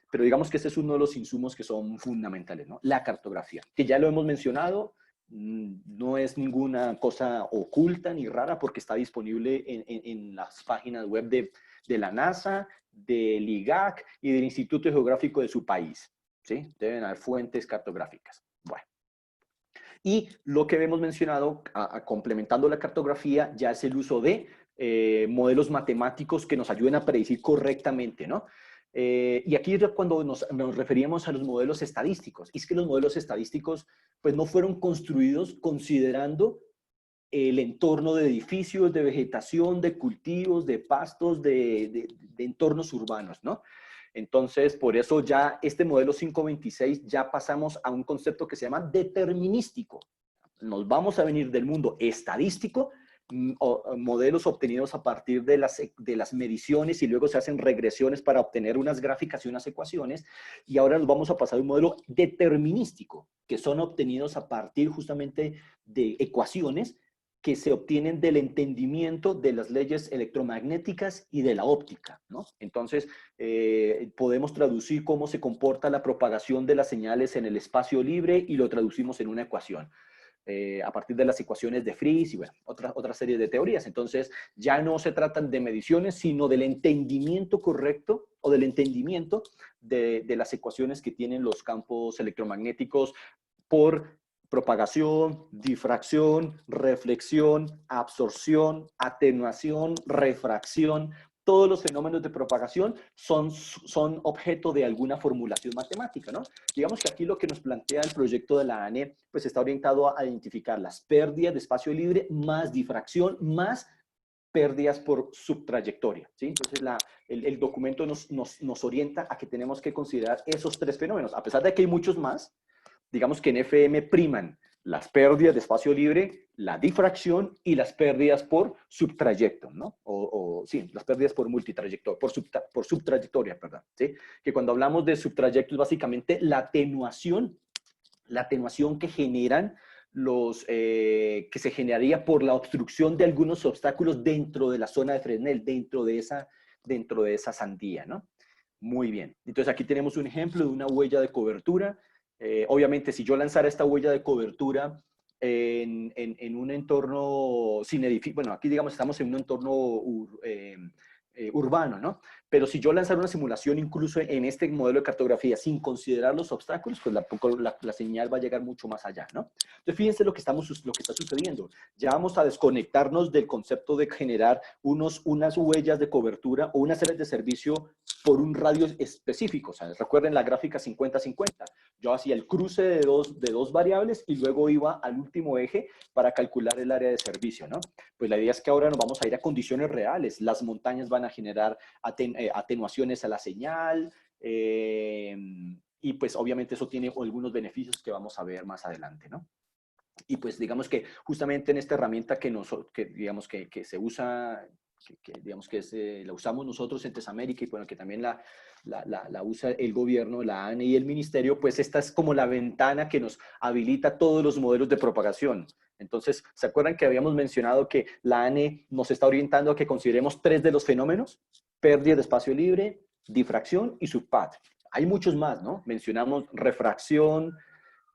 Pero digamos que este es uno de los insumos que son fundamentales, ¿no? La cartografía, que ya lo hemos mencionado, no es ninguna cosa oculta ni rara porque está disponible en las páginas web de la NASA, del IGAC y del Instituto Geográfico de su país, ¿sí? Deben haber fuentes cartográficas. Bueno. Y lo que hemos mencionado, complementando la cartografía, ya es el uso de modelos matemáticos que nos ayuden a predecir correctamente, ¿no? Y aquí es cuando nos referíamos a los modelos estadísticos. Y es que los modelos estadísticos pues no fueron construidos considerando el entorno de edificios, de vegetación, de cultivos, de pastos, de entornos urbanos, ¿no? Entonces, por eso ya este modelo 526 ya pasamos a un concepto que se llama determinístico. Nos vamos a venir del mundo estadístico, modelos obtenidos a partir de las mediciones y luego se hacen regresiones para obtener unas gráficas y unas ecuaciones, y ahora nos vamos a pasar a un modelo determinístico, que son obtenidos a partir justamente de ecuaciones que se obtienen del entendimiento de las leyes electromagnéticas y de la óptica, ¿no? Entonces, podemos traducir cómo se comporta la propagación de las señales en el espacio libre y lo traducimos en una ecuación. A partir de las ecuaciones de Friis y bueno, otra serie de teorías. Entonces, ya no se tratan de mediciones, sino del entendimiento correcto o del entendimiento de las ecuaciones que tienen los campos electromagnéticos por propagación, difracción, reflexión, absorción, atenuación, refracción. Todos los fenómenos de propagación son objeto de alguna formulación matemática, ¿no? Digamos que aquí lo que nos plantea el proyecto de la ANE, pues está orientado a identificar las pérdidas de espacio libre más difracción, más pérdidas por subtrayectoria, ¿sí? Entonces, el documento nos orienta a que tenemos que considerar esos tres fenómenos. A pesar de que hay muchos más, digamos que en FM priman las pérdidas de espacio libre, la difracción y las pérdidas por subtrayecto, ¿no? Sí, las pérdidas por multitrayectoria, por subtrayectoria, perdón, ¿sí? Que cuando hablamos de subtrayecto es básicamente la atenuación que generan que se generaría por la obstrucción de algunos obstáculos dentro de la zona de Fresnel, dentro de esa sandía, ¿no? Muy bien. Entonces aquí tenemos un ejemplo de una huella de cobertura. Obviamente, si yo lanzara esta huella de cobertura en un entorno sin edificio, bueno, aquí digamos estamos en un entorno urbano, ¿no? Pero si yo lanzara una simulación incluso en este modelo de cartografía sin considerar los obstáculos, pues la señal va a llegar mucho más allá, ¿no? Entonces, fíjense lo que está sucediendo. Ya vamos a desconectarnos del concepto de generar unas huellas de cobertura o unas áreas de servicio por un radio específico. O sea, recuerden la gráfica 50-50. Yo hacía el cruce de dos variables y luego iba al último eje para calcular el área de servicio, ¿no? Pues la idea es que ahora nos vamos a ir a condiciones reales. Las montañas van a generar atenuaciones a la señal, y pues obviamente eso tiene algunos beneficios que vamos a ver más adelante, ¿no? Y pues digamos que justamente en esta herramienta que digamos que se usa, digamos que la usamos nosotros en Tesamérica y bueno, que también la usa el gobierno, la ANE y el ministerio, pues esta es como la ventana que nos habilita todos los modelos de propagación. Entonces, ¿se acuerdan que habíamos mencionado que la ANE nos está orientando a que consideremos tres de los fenómenos? Pérdida de espacio libre, difracción y subpad. Hay muchos más, ¿no? Mencionamos refracción,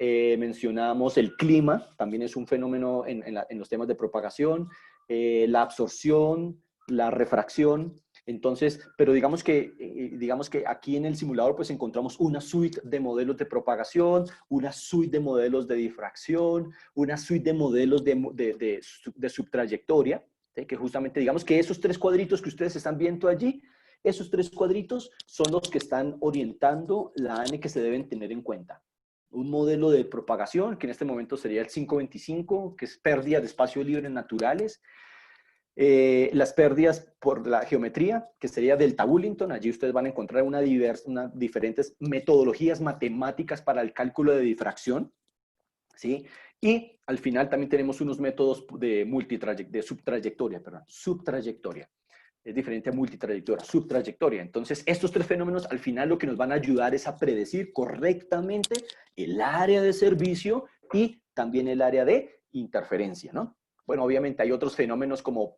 mencionamos el clima, también es un fenómeno en los temas de propagación, la absorción, la refracción. Entonces, pero digamos que aquí en el simulador pues encontramos una suite de modelos de propagación, una suite de modelos de difracción, una suite de modelos de subtrayectoria, ¿sí? Que justamente digamos que esos tres cuadritos que ustedes están viendo allí, esos tres cuadritos son los que están orientando la ANE que se deben tener en cuenta. Un modelo de propagación, que en este momento sería el 525, que es pérdida de espacio libre naturales. Las pérdidas por la geometría, que sería delta Bullington. Allí ustedes van a encontrar diferentes metodologías matemáticas para el cálculo de difracción, ¿sí? Y al final también tenemos unos métodos de subtrayectoria. Es diferente a multitrayectoria, subtrayectoria. Entonces, estos tres fenómenos al final lo que nos van a ayudar es a predecir correctamente el área de servicio y también el área de interferencia, ¿no? Bueno, obviamente hay otros fenómenos como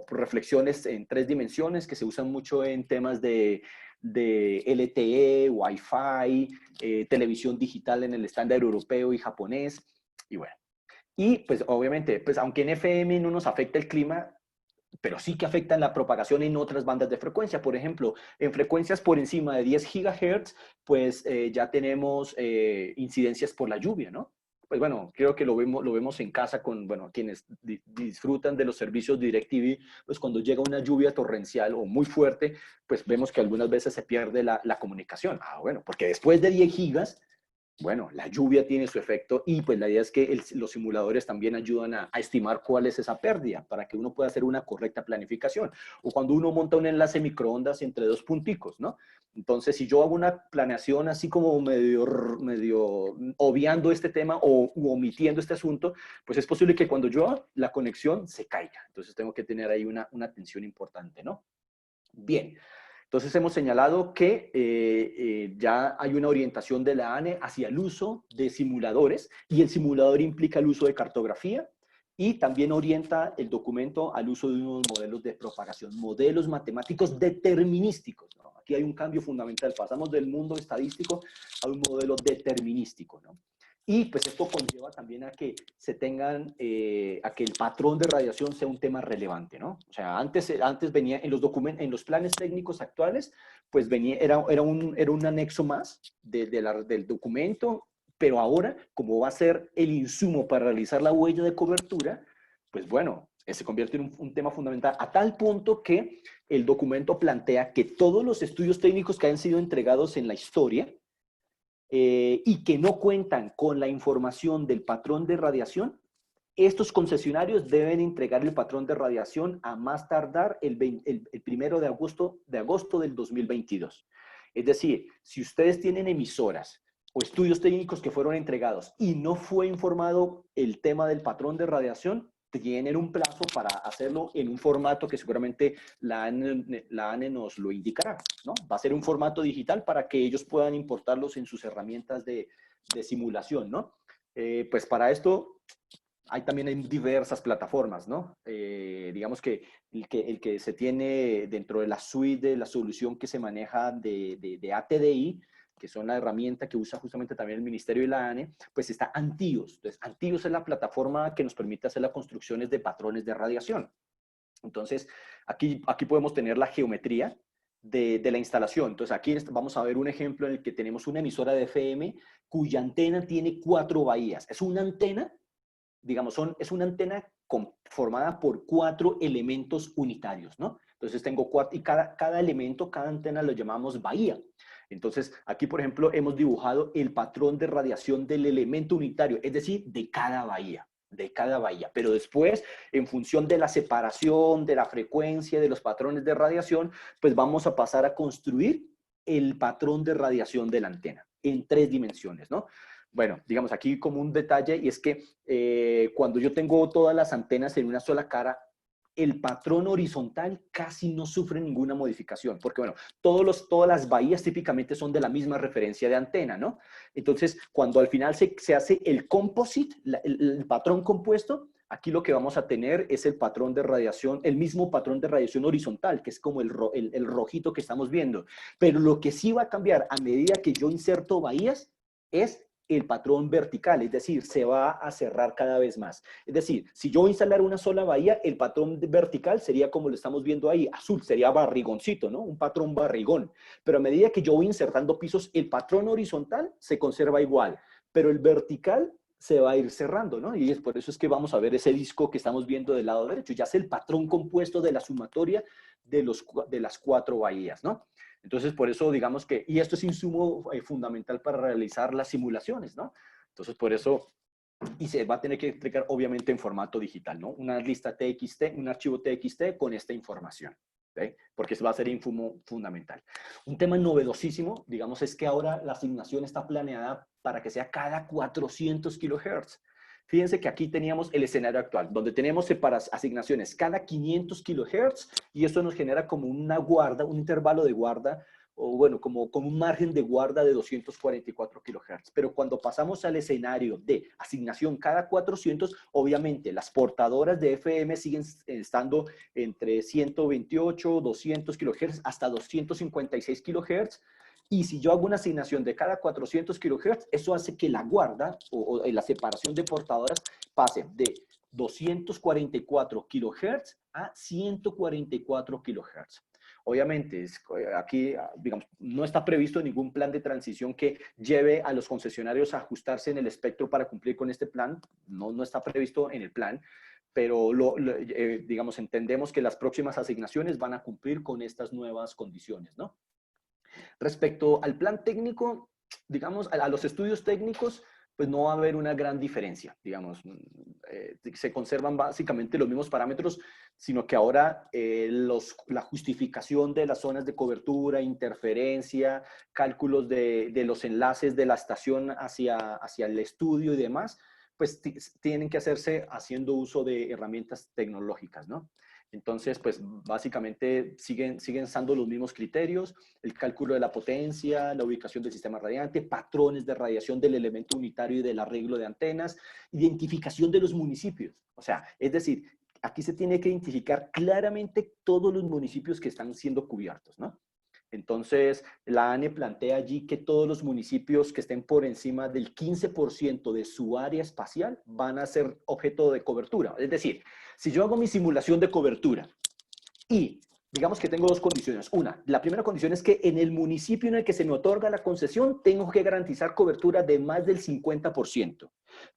reflexiones en tres dimensiones que se usan mucho en temas de LTE, Wi-Fi, televisión digital en el estándar europeo y japonés, y bueno. Y pues obviamente, pues aunque en FM no nos afecta el clima, pero sí que afectan la propagación en otras bandas de frecuencia. Por ejemplo, en frecuencias por encima de 10 GHz, pues ya tenemos incidencias por la lluvia, ¿no? Pues bueno, creo que lo vemos en casa con, bueno, quienes disfrutan de los servicios DirecTV, pues cuando llega una lluvia torrencial o muy fuerte, pues vemos que algunas veces se pierde la comunicación. Ah, bueno, porque después de 10 gigas, bueno, la lluvia tiene su efecto y pues la idea es que los simuladores también ayudan a estimar cuál es esa pérdida para que uno pueda hacer una correcta planificación. O cuando uno monta un enlace microondas entre dos punticos, ¿no? Entonces, si yo hago una planeación así como medio obviando este tema o omitiendo este asunto, pues es posible que cuando yo la conexión se caiga. Entonces, tengo que tener ahí una atención importante, ¿no? Bien. Entonces hemos señalado que ya hay una orientación de la ANE hacia el uso de simuladores y el simulador implica el uso de cartografía y también orienta el documento al uso de unos modelos de propagación, modelos matemáticos determinísticos, ¿no? Aquí hay un cambio fundamental, pasamos del mundo estadístico a un modelo determinístico, ¿no? Y pues esto conlleva también a que se tengan, a que el patrón de radiación sea un tema relevante, ¿no? O sea, antes venía en los documentos, en los planes técnicos actuales, pues venía, era un anexo más del documento, pero ahora, como va a ser el insumo para realizar la huella de cobertura, pues bueno, se convierte en un tema fundamental a tal punto que el documento plantea que todos los estudios técnicos que han sido entregados en la historia, y que no cuentan con la información del patrón de radiación, estos concesionarios deben entregar el patrón de radiación a más tardar el 1 de agosto del 2022. Es decir, si ustedes tienen emisoras o estudios técnicos que fueron entregados y no fue informado el tema del patrón de radiación, tienen un plazo para hacerlo en un formato que seguramente la ANE nos lo indicará, ¿no? Va a ser un formato digital para que ellos puedan importarlos en sus herramientas de simulación, ¿no? Pues para esto hay también diversas plataformas, ¿no? Digamos que el que se tiene dentro de la suite de la solución que se maneja de ATDI, que son la herramienta que usa justamente también el Ministerio y la ANE, pues está Antios. Entonces, Antios es la plataforma que nos permite hacer las construcciones de patrones de radiación. Entonces, aquí podemos tener la geometría de la instalación. Entonces, aquí vamos a ver un ejemplo en el que tenemos una emisora de FM cuya antena tiene 4 bahías. Es una antena, digamos, es una antena formada por 4 elementos unitarios, ¿no? Entonces tengo 4, y cada elemento, cada antena lo llamamos bahía. Entonces aquí, por ejemplo, hemos dibujado el patrón de radiación del elemento unitario, es decir, de cada bahía. Pero después, en función de la separación, de la frecuencia, de los patrones de radiación, pues vamos a pasar a construir el patrón de radiación de la antena en 3 dimensiones, ¿no? Bueno, digamos aquí como un detalle, y es que cuando yo tengo todas las antenas en una sola cara, el patrón horizontal casi no sufre ninguna modificación, porque bueno, todas las bahías típicamente son de la misma referencia de antena, ¿no? Entonces, cuando al final se hace el composite, el patrón compuesto, aquí lo que vamos a tener es el patrón de radiación, el mismo patrón de radiación horizontal, que es como el rojito que estamos viendo. Pero lo que sí va a cambiar a medida que yo inserto bahías es el patrón vertical, es decir, se va a cerrar cada vez más. Es decir, si yo instalar una sola bahía, el patrón vertical sería como lo estamos viendo ahí, azul, sería barrigoncito, ¿no? Un patrón barrigón. Pero a medida que yo voy insertando pisos, el patrón horizontal se conserva igual, pero el vertical se va a ir cerrando, ¿no? Y es por eso es que vamos a ver ese disco que estamos viendo del lado derecho, ya es el patrón compuesto de la sumatoria de las 4 bahías, ¿no? Entonces, por eso digamos que, y esto es insumo fundamental para realizar las simulaciones, ¿no? Entonces, por eso, y se va a tener que entregar obviamente en formato digital, ¿no? Una lista TXT, un archivo TXT con esta información, ¿sí? Porque eso va a ser insumo fundamental. Un tema novedosísimo, digamos, es que ahora la asignación está planeada para que sea cada 400 kHz. Fíjense que aquí teníamos el escenario actual, donde tenemos asignaciones cada 500 kHz y esto nos genera como una guarda, un intervalo de guarda, o bueno, como un margen de guarda de 244 kHz. Pero cuando pasamos al escenario de asignación cada 400, obviamente las portadoras de FM siguen estando entre 128, 200 kHz hasta 256 kHz. Y si yo hago una asignación de cada 400 kHz, eso hace que la guarda o la separación de portadoras pase de 244 kHz a 144 kHz. Obviamente, aquí, digamos, no está previsto ningún plan de transición que lleve a los concesionarios a ajustarse en el espectro para cumplir con este plan. No está previsto en el plan, pero digamos, entendemos que las próximas asignaciones van a cumplir con estas nuevas condiciones, ¿no? Respecto al plan técnico, digamos, a los estudios técnicos, pues no va a haber una gran diferencia, digamos, se conservan básicamente los mismos parámetros, sino que ahora la justificación de las zonas de cobertura, interferencia, cálculos de los enlaces de la estación hacia el estudio y demás, pues tienen que hacerse haciendo uso de herramientas tecnológicas, ¿no? Entonces, pues básicamente siguen estando los mismos criterios: el cálculo de la potencia, la ubicación del sistema radiante, patrones de radiación del elemento unitario y del arreglo de antenas, identificación de los municipios. O sea, es decir, aquí se tiene que identificar claramente todos los municipios que están siendo cubiertos, ¿no? Entonces, la ANE plantea allí que todos los municipios que estén por encima del 15% de su área espacial van a ser objeto de cobertura. Es decir, si yo hago mi simulación de cobertura y digamos que tengo dos condiciones. Una, la primera condición es que en el municipio en el que se me otorga la concesión tengo que garantizar cobertura de más del 50%.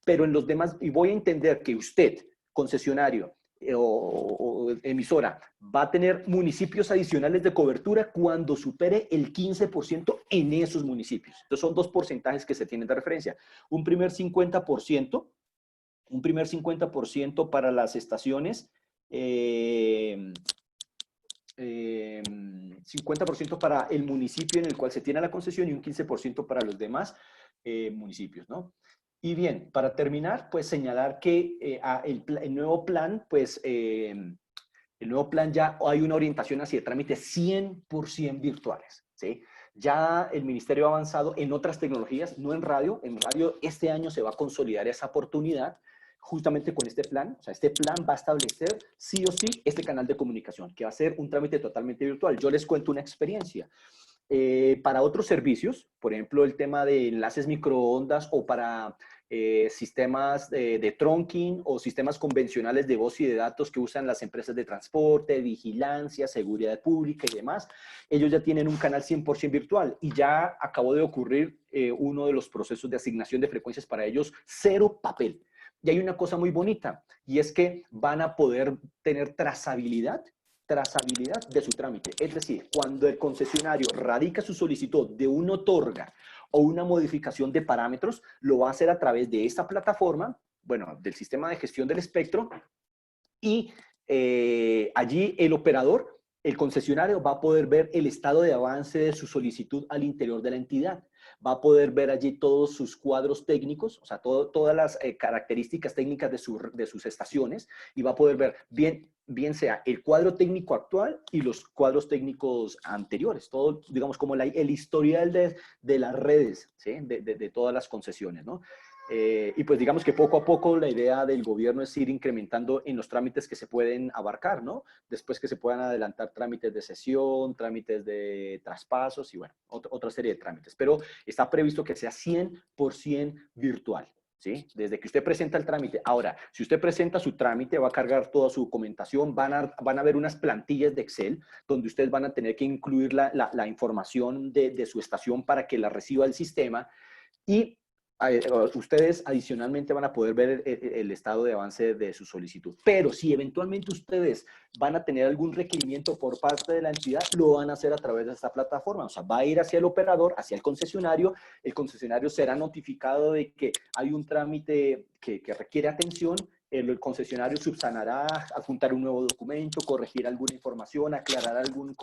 Pero en los demás, y voy a entender que usted, concesionario, o emisora, va a tener municipios adicionales de cobertura cuando supere el 15% en esos municipios. Entonces son dos porcentajes que se tienen de referencia. Un primer 50% para las estaciones, 50% para el municipio en el cual se tiene la concesión y un 15% para los demás municipios, ¿no? Y bien, para terminar, pues señalar que el nuevo plan, pues el nuevo plan ya hay una orientación hacia trámites 100% virtuales, ¿sí? Ya el ministerio ha avanzado en otras tecnologías, no en radio. En radio este año se va a consolidar esa oportunidad justamente con este plan. O sea, este plan va a establecer sí o sí este canal de comunicación, que va a ser un trámite totalmente virtual. Yo les cuento una experiencia. Para otros servicios, por ejemplo, el tema de enlaces microondas o para sistemas de trunking o sistemas convencionales de voz y de datos que usan las empresas de transporte, vigilancia, seguridad pública y demás, ellos ya tienen un canal 100% virtual y ya acabó de ocurrir uno de los procesos de asignación de frecuencias para ellos, cero papel. Y hay una cosa muy bonita, y es que van a poder tener trazabilidad de su trámite. Es decir, cuando el concesionario radica su solicitud de una otorga o una modificación de parámetros, lo va a hacer a través de esta plataforma, bueno, del sistema de gestión del espectro, y allí el operador, el concesionario, va a poder ver el estado de avance de su solicitud al interior de la entidad. Va a poder ver allí todos sus cuadros técnicos, o sea, todas las características técnicas de sus estaciones, y va a poder ver bien sea el cuadro técnico actual y los cuadros técnicos anteriores, todo, digamos, como el historial de las redes, ¿sí? de todas las concesiones, ¿no? Y pues digamos que poco a poco la idea del gobierno es ir incrementando en los trámites que se pueden abarcar, ¿no? Después que se puedan adelantar trámites de cesión, trámites de traspasos y bueno, otra serie de trámites. Pero está previsto que sea 100% virtual, ¿sí? Desde que usted presenta el trámite. Ahora, si usted presenta su trámite, va a cargar toda su documentación, van a ver unas plantillas de Excel donde ustedes van a tener que incluir la información de su estación para que la reciba el sistema y ustedes adicionalmente van a poder ver el estado de avance de su solicitud. Pero si eventualmente ustedes van a tener algún requerimiento por parte de la entidad, lo van a hacer a través de esta plataforma. O sea, va a ir hacia el operador, hacia el concesionario será notificado de que hay un trámite que requiere atención. El concesionario subsanará, adjuntar un nuevo documento, corregir alguna información, aclarar algún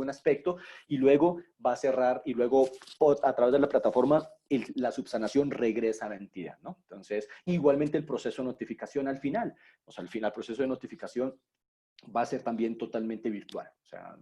aspecto y luego va a cerrar y luego a través de la plataforma la subsanación regresa a la entidad, ¿no? Entonces, igualmente el proceso de notificación al final, o sea, al final el proceso de notificación va a ser también totalmente virtual. O sea,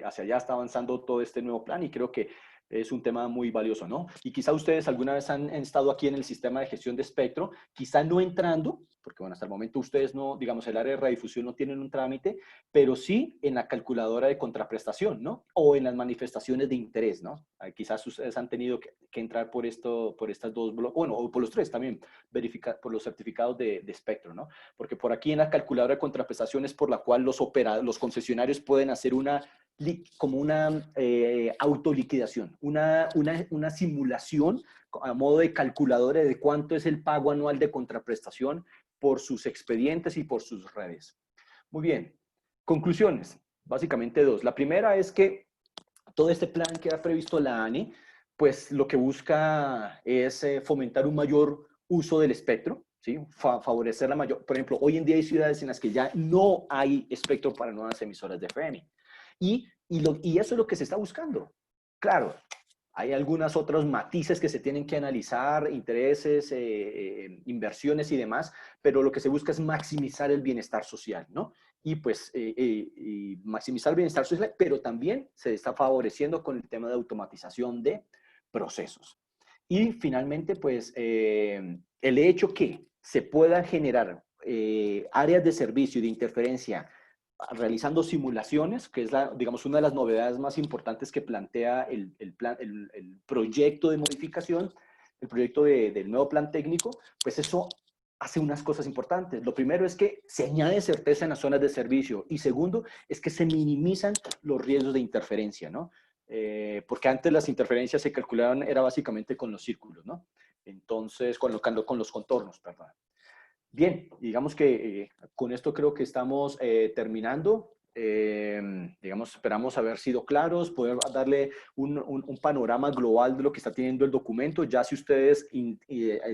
hacia allá está avanzando todo este nuevo plan y creo que es un tema muy valioso, ¿no? Y quizá ustedes alguna vez han estado aquí en el sistema de gestión de espectro, quizá no entrando, porque bueno, hasta el momento ustedes no, digamos, el área de radiodifusión no tienen un trámite, pero sí en la calculadora de contraprestación, ¿no? O en las manifestaciones de interés, ¿no? Quizás ustedes han tenido que entrar por estas dos bloques, bueno, o por los tres también, verificar por los certificados de espectro, ¿no? Porque por aquí en la calculadora de contraprestación es por la cual los concesionarios pueden hacer como una autoliquidación, una simulación a modo de calculadora de cuánto es el pago anual de contraprestación por sus expedientes y por sus redes. Muy bien, conclusiones, básicamente dos. La primera es que todo este plan que ha previsto la ANE, pues lo que busca es fomentar un mayor uso del espectro, ¿sí? Favorecer la mayor, por ejemplo, hoy en día hay ciudades en las que ya no hay espectro para nuevas emisoras de FM. Y eso es lo que se está buscando. Claro, hay algunos otros matices que se tienen que analizar, intereses, inversiones y demás, pero lo que se busca es maximizar el bienestar social, ¿no? y pues y maximizar el bienestar social, pero también se está favoreciendo con el tema de automatización de procesos. Y finalmente, pues el hecho que se puedan generar áreas de servicio y de interferencia realizando simulaciones, que es, digamos, una de las novedades más importantes que plantea el proyecto de modificación, el proyecto del nuevo plan técnico, pues eso hace unas cosas importantes. Lo primero es que se añade certeza en las zonas de servicio y segundo es que se minimizan los riesgos de interferencia, ¿no? Porque antes las interferencias se calculaban, era básicamente con los círculos, ¿no? Entonces, con los contornos, perdón. Bien, digamos que con esto creo que estamos terminando. Digamos, esperamos haber sido claros, poder darle un panorama global de lo que está teniendo el documento. Ya si ustedes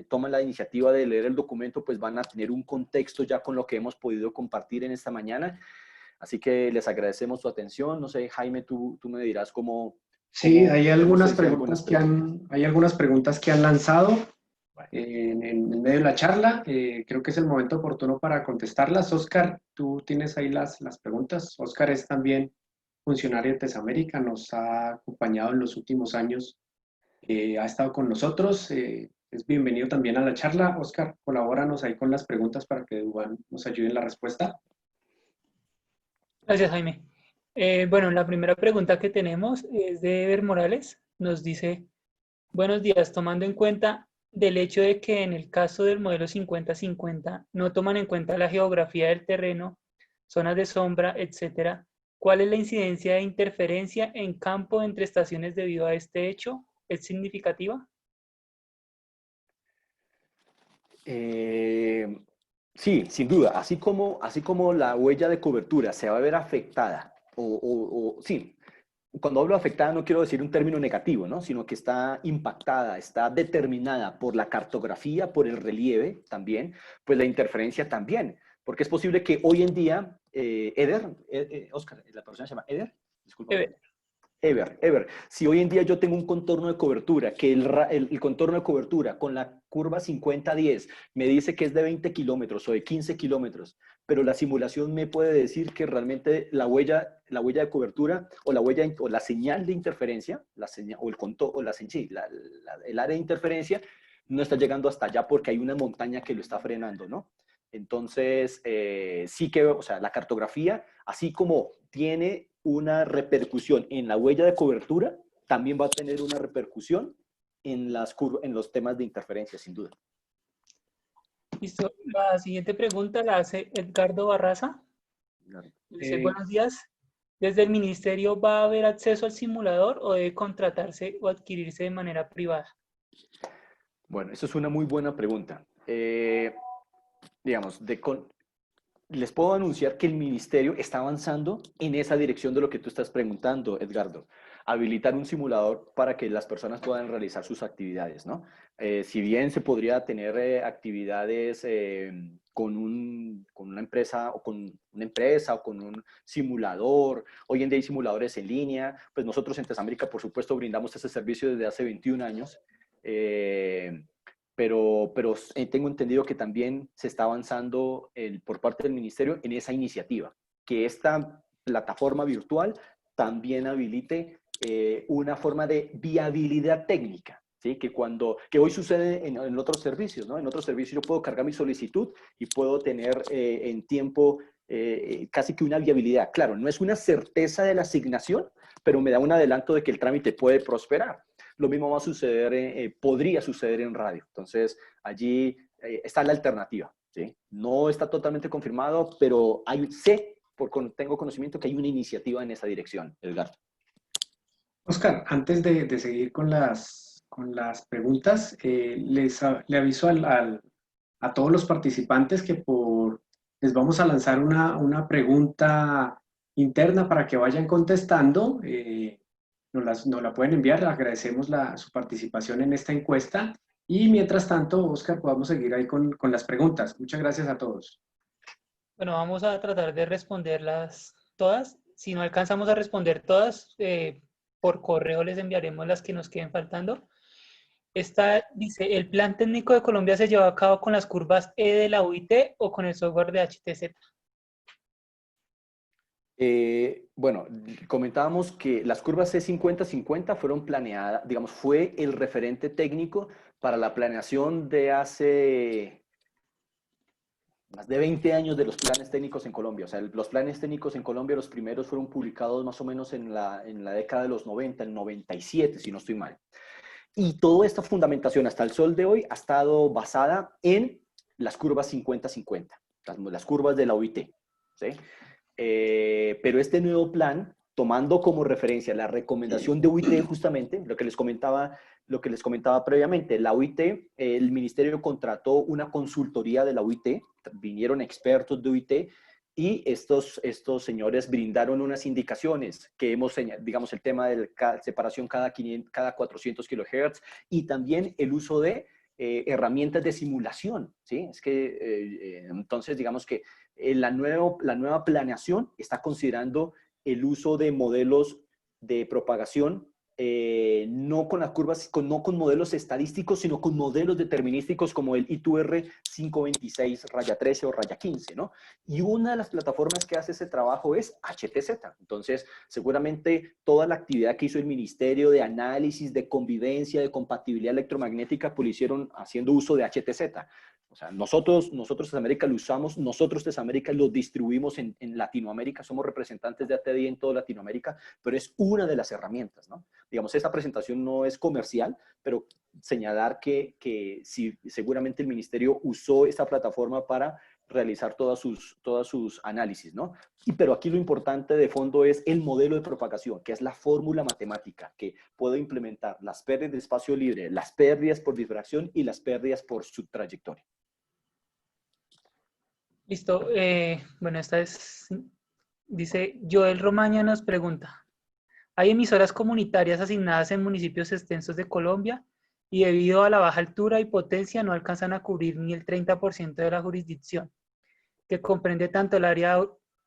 toman la iniciativa de leer el documento, pues van a tener un contexto ya con lo que hemos podido compartir en esta mañana. Así que les agradecemos su atención. No sé, Jaime, tú me dirás cómo... Sí, cómo hay no algunas sé si hay algunas preguntas preguntas. hay algunas preguntas que han lanzado en medio de la charla. Creo que es el momento oportuno para contestarlas. Oscar, tú tienes ahí las preguntas. Oscar es también funcionario de Tesamérica, nos ha acompañado en los últimos años, ha estado con nosotros. Es bienvenido también a la charla. Oscar, colabóranos ahí con las preguntas para que Duván nos ayude en la respuesta. Gracias, Jaime. Bueno, la primera pregunta que tenemos es de Ever Morales. Nos dice, buenos días, tomando en cuenta del hecho de que en el caso del modelo 50-50 no toman en cuenta la geografía del terreno, zonas de sombra, etcétera, ¿cuál es la incidencia de interferencia en campo entre estaciones debido a este hecho? ¿Es significativa? Sí, sin duda. Así como la huella de cobertura se va a ver afectada, sí, cuando hablo de afectada no quiero decir un término negativo, ¿no? Sino que está impactada, está determinada por la cartografía, por el relieve también, pues la interferencia también. Porque es posible que hoy en día, Oscar, la persona se llama Eder, disculpa. Ever, si hoy en día yo tengo un contorno de cobertura, que el contorno de cobertura con la curva 50-10 me dice que es de 20 kilómetros o de 15 kilómetros, pero la simulación me puede decir que realmente la huella de cobertura o o la señal de interferencia, o el contorno, o el área de interferencia no está llegando hasta allá porque hay una montaña que lo está frenando, ¿no? Entonces, sí que, o sea, la cartografía, así como tiene una repercusión en la huella de cobertura, también va a tener una repercusión en los temas de interferencia, sin duda. Listo. La siguiente pregunta la hace Edgardo Barraza. Dice, buenos días. ¿Desde el ministerio va a haber acceso al simulador o debe contratarse o adquirirse de manera privada? Bueno, eso es una muy buena pregunta. Digamos, les puedo anunciar que el ministerio está avanzando en esa dirección de lo que tú estás preguntando, Edgardo. Habilitar un simulador para que las personas puedan realizar sus actividades, ¿no? Si bien se podría tener actividades con una empresa o con un simulador, hoy en día hay simuladores en línea, pues nosotros en Tesamérica, por supuesto, brindamos ese servicio desde hace 21 años. Pero tengo entendido que también se está avanzando por parte del ministerio en esa iniciativa, que esta plataforma virtual también habilite una forma de viabilidad técnica, ¿sí? Que hoy sucede en otros servicios, ¿no? En otros servicios yo puedo cargar mi solicitud y puedo tener en tiempo casi que una viabilidad. Claro, no es una certeza de la asignación, pero me da un adelanto de que el trámite puede prosperar. Lo mismo va a suceder, podría suceder en radio. Entonces, allí está la alternativa, ¿sí? No está totalmente confirmado, pero tengo conocimiento que hay una iniciativa en esa dirección, Edgar. Oscar, antes de seguir con las preguntas, le aviso a todos los participantes que les vamos a lanzar una pregunta interna para que vayan contestando. Nos la pueden enviar, agradecemos su participación en esta encuesta y mientras tanto, Oscar, podamos seguir ahí con las preguntas. Muchas gracias a todos. Bueno, vamos a tratar de responderlas todas. Si no alcanzamos a responder todas, por correo les enviaremos las que nos queden faltando. Esta dice, ¿el plan técnico de Colombia se llevó a cabo con las curvas E de la UIT o con el software de HTZ? Bueno, comentábamos que las curvas C50-50 fueron planeadas, digamos, fue el referente técnico para la planeación de hace más de 20 años de los planes técnicos en Colombia. O sea, los planes técnicos en Colombia, los primeros fueron publicados más o menos en la década de los 90, el 97, si no estoy mal. Y toda esta fundamentación hasta el sol de hoy ha estado basada en las curvas 50-50, las curvas de la OIT, ¿sí? Pero este nuevo plan, tomando como referencia la recomendación de OIT, justamente, lo que les comentaba previamente, la OIT, el ministerio contrató una consultoría de la OIT, vinieron expertos de OIT, y estos señores brindaron unas indicaciones que hemos, digamos, el tema de la separación cada 400 kHz y también el uso de herramientas de simulación, ¿sí? Es que, entonces, digamos que la nueva planeación está considerando el uso de modelos de propagación, no con las curvas, no con modelos estadísticos, sino con modelos determinísticos como el I2R 526-13 o -15, ¿no? Y una de las plataformas que hace ese trabajo es HTZ. Entonces, seguramente toda la actividad que hizo el Ministerio de Análisis, de Convivencia, de Compatibilidad Electromagnética, pues lo hicieron haciendo uso de HTZ. O sea, nosotros Tesamérica lo usamos, nosotros Tesamérica lo distribuimos en Latinoamérica, somos representantes de ATDI en toda Latinoamérica, pero es una de las herramientas, ¿no? Digamos, esta presentación no es comercial, pero señalar que sí, seguramente el ministerio usó esta plataforma para realizar todos sus análisis, ¿no? Pero aquí lo importante de fondo es el modelo de propagación, que es la fórmula matemática que puede implementar las pérdidas de espacio libre, las pérdidas por difracción y las pérdidas por subtrayectoria. Listo. Bueno, esta es, dice, Joel Romaña nos pregunta, ¿hay emisoras comunitarias asignadas en municipios extensos de Colombia y debido a la baja altura y potencia no alcanzan a cubrir ni el 30% de la jurisdicción, que comprende tanto el área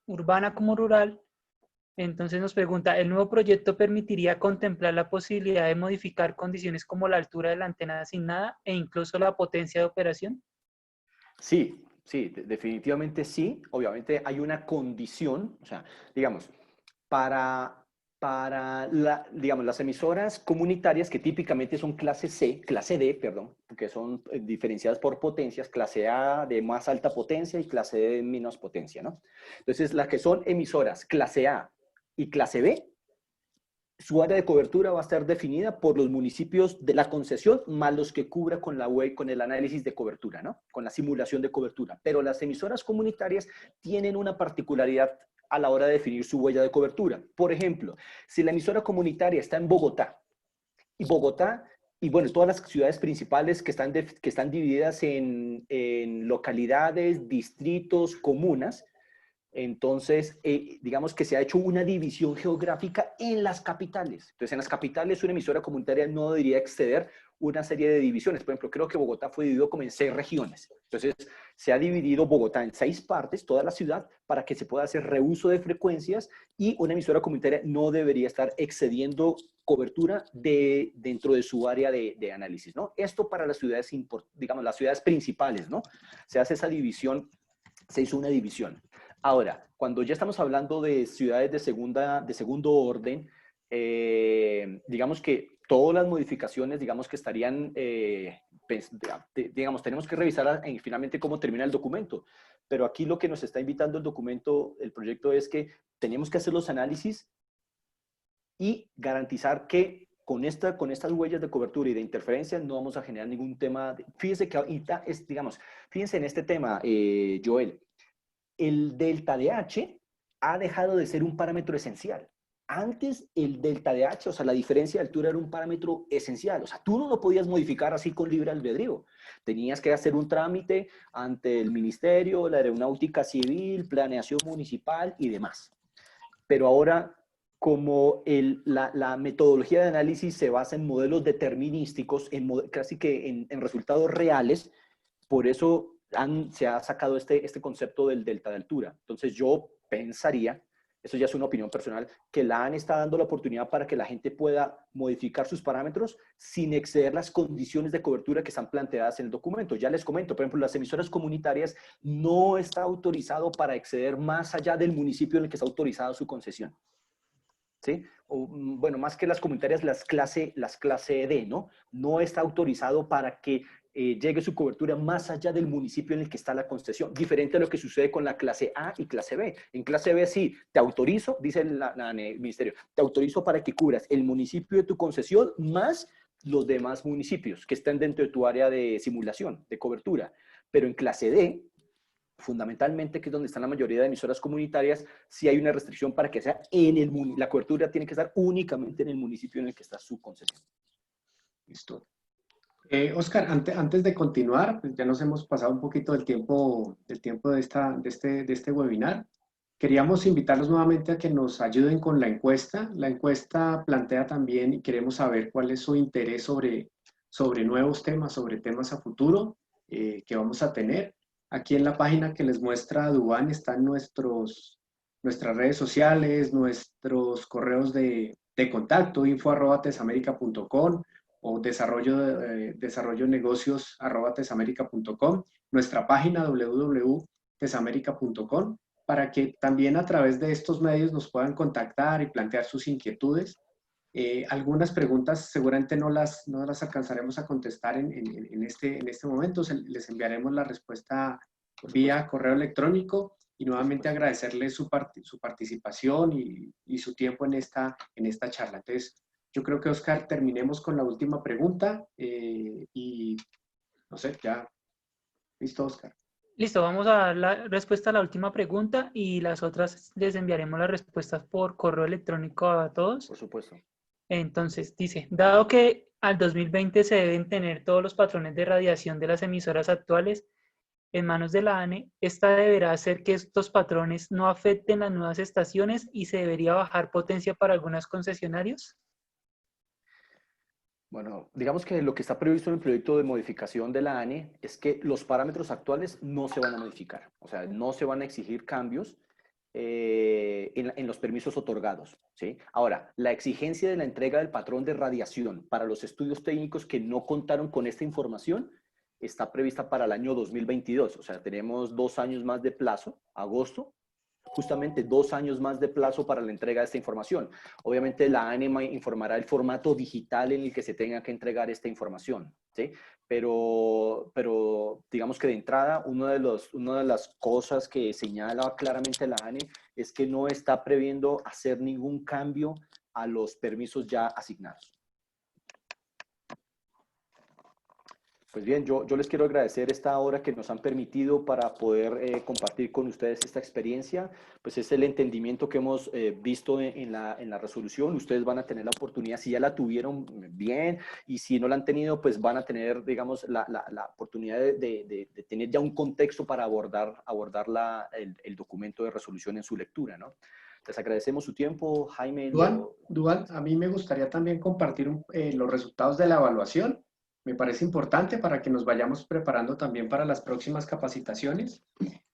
urbana como rural? Entonces nos pregunta, ¿el nuevo proyecto permitiría contemplar la posibilidad de modificar condiciones como la altura de la antena asignada e incluso la potencia de operación? Sí, sí, definitivamente sí. Obviamente hay una condición, o sea, digamos, para digamos, las emisoras comunitarias que típicamente son clase D, perdón, que son diferenciadas por potencias, clase A de más alta potencia y clase D de menos potencia, ¿no? Entonces, las que son emisoras clase A y clase B, su área de cobertura va a estar definida por los municipios de la concesión más los que cubra con la web, con el análisis de cobertura, ¿no? Con la simulación de cobertura. Pero las emisoras comunitarias tienen una particularidad a la hora de definir su huella de cobertura. Por ejemplo, si la emisora comunitaria está en Bogotá, y bueno, todas las ciudades principales que están divididas en localidades, distritos, comunas, entonces, digamos que se ha hecho una división geográfica en las capitales. Entonces, en las capitales una emisora comunitaria no debería exceder una serie de divisiones. Por ejemplo, creo que Bogotá fue dividido como en 6 regiones. Entonces, se ha dividido Bogotá en 6 partes, toda la ciudad, para que se pueda hacer reuso de frecuencias y una emisora comunitaria no debería estar excediendo cobertura dentro de su área de análisis, ¿no? Esto para las ciudades, digamos, las ciudades principales, ¿no? Se hace esa división, se hizo una división. Ahora, cuando ya estamos hablando de ciudades de segundo orden, digamos que todas las modificaciones, digamos que estarían, digamos, tenemos que revisar finalmente cómo termina el documento. Pero aquí lo que nos está invitando el documento, el proyecto, es que tenemos que hacer los análisis y garantizar que con estas huellas de cobertura y de interferencia no vamos a generar ningún tema. Fíjense que ahorita, fíjense en este tema, Joel. El delta de H ha dejado de ser un parámetro esencial. Antes el delta de H, o sea, la diferencia de altura era un parámetro esencial. O sea, tú no lo podías modificar así con libre albedrío. Tenías que hacer un trámite ante el Ministerio, la Aeronáutica Civil, Planeación Municipal y demás. Pero ahora, como la metodología de análisis se basa en modelos determinísticos, casi que en resultados reales, por eso se ha sacado este concepto del delta de altura. Entonces yo pensaría eso ya es una opinión personal, que la ANE está dando la oportunidad para que la gente pueda modificar sus parámetros sin exceder las condiciones de cobertura que están planteadas en el documento. Ya les comento, por ejemplo, las emisoras comunitarias no está autorizado para exceder más allá del municipio en el que está autorizada su concesión. ¿Sí? O, bueno, más que las comunitarias, las clase D, ¿no? No está autorizado para que llegue su cobertura más allá del municipio en el que está la concesión, diferente a lo que sucede con la clase A y clase B. En clase B sí, te autorizo, dice el ministerio, te autorizo para que cubras el municipio de tu concesión más los demás municipios que estén dentro de tu área de simulación, de cobertura. Pero en clase D, fundamentalmente, que es donde están la mayoría de emisoras comunitarias, sí hay una restricción para que sea la cobertura tiene que estar únicamente en el municipio en el que está su concesión. Listo. Oscar, antes de continuar, pues ya nos hemos pasado un poquito del tiempo de este webinar. Queríamos invitarlos nuevamente a que nos ayuden con la encuesta. La encuesta plantea también y queremos saber cuál es su interés sobre nuevos temas, sobre temas a futuro que vamos a tener. Aquí en la página que les muestra Duván están nuestras redes sociales, nuestros correos de contacto, info@tesamerica.com o desarrollonegocios@tesamerica.com, nuestra página www.tesamerica.com, para que también a través de estos medios nos puedan contactar y plantear sus inquietudes. Algunas preguntas seguramente no las alcanzaremos a contestar en este momento. Les enviaremos la respuesta vía correo electrónico y nuevamente agradecerles su participación y su tiempo en esta charla. Entonces, yo creo que, Oscar, terminemos con la última pregunta y no sé, ya. Listo, Oscar. Listo, vamos a dar la respuesta a la última pregunta y las otras les enviaremos las respuestas por correo electrónico a todos. Por supuesto. Entonces, dice, dado que al 2020 se deben tener todos los patrones de radiación de las emisoras actuales en manos de la ANE, esta deberá hacer que estos patrones no afecten las nuevas estaciones y se debería bajar potencia para algunos concesionarios. Bueno, digamos que lo que está previsto en el proyecto de modificación de la ANE es que los parámetros actuales no se van a modificar, o sea, no se van a exigir cambios en los permisos otorgados, ¿sí? Ahora, la exigencia de la entrega del patrón de radiación para los estudios técnicos que no contaron con esta información está prevista para el año 2022, o sea, tenemos 2 años más de plazo, agosto, justamente 2 años más de plazo para la entrega de esta información. Obviamente la ANE informará el formato digital en el que se tenga que entregar esta información, ¿sí? Pero digamos que de entrada, una de las cosas que señala claramente la ANE es que no está previendo hacer ningún cambio a los permisos ya asignados. Pues bien, yo les quiero agradecer esta hora que nos han permitido para poder compartir con ustedes esta experiencia. Pues es el entendimiento que hemos visto en la resolución. Ustedes van a tener la oportunidad, si ya la tuvieron, bien, y si no la han tenido, pues van a tener, digamos, la oportunidad de tener ya un contexto para abordar el documento de resolución en su lectura, ¿no? Les agradecemos su tiempo, Jaime. Duván, a mí me gustaría también compartir los resultados de la evaluación. Me parece importante para que nos vayamos preparando también para las próximas capacitaciones.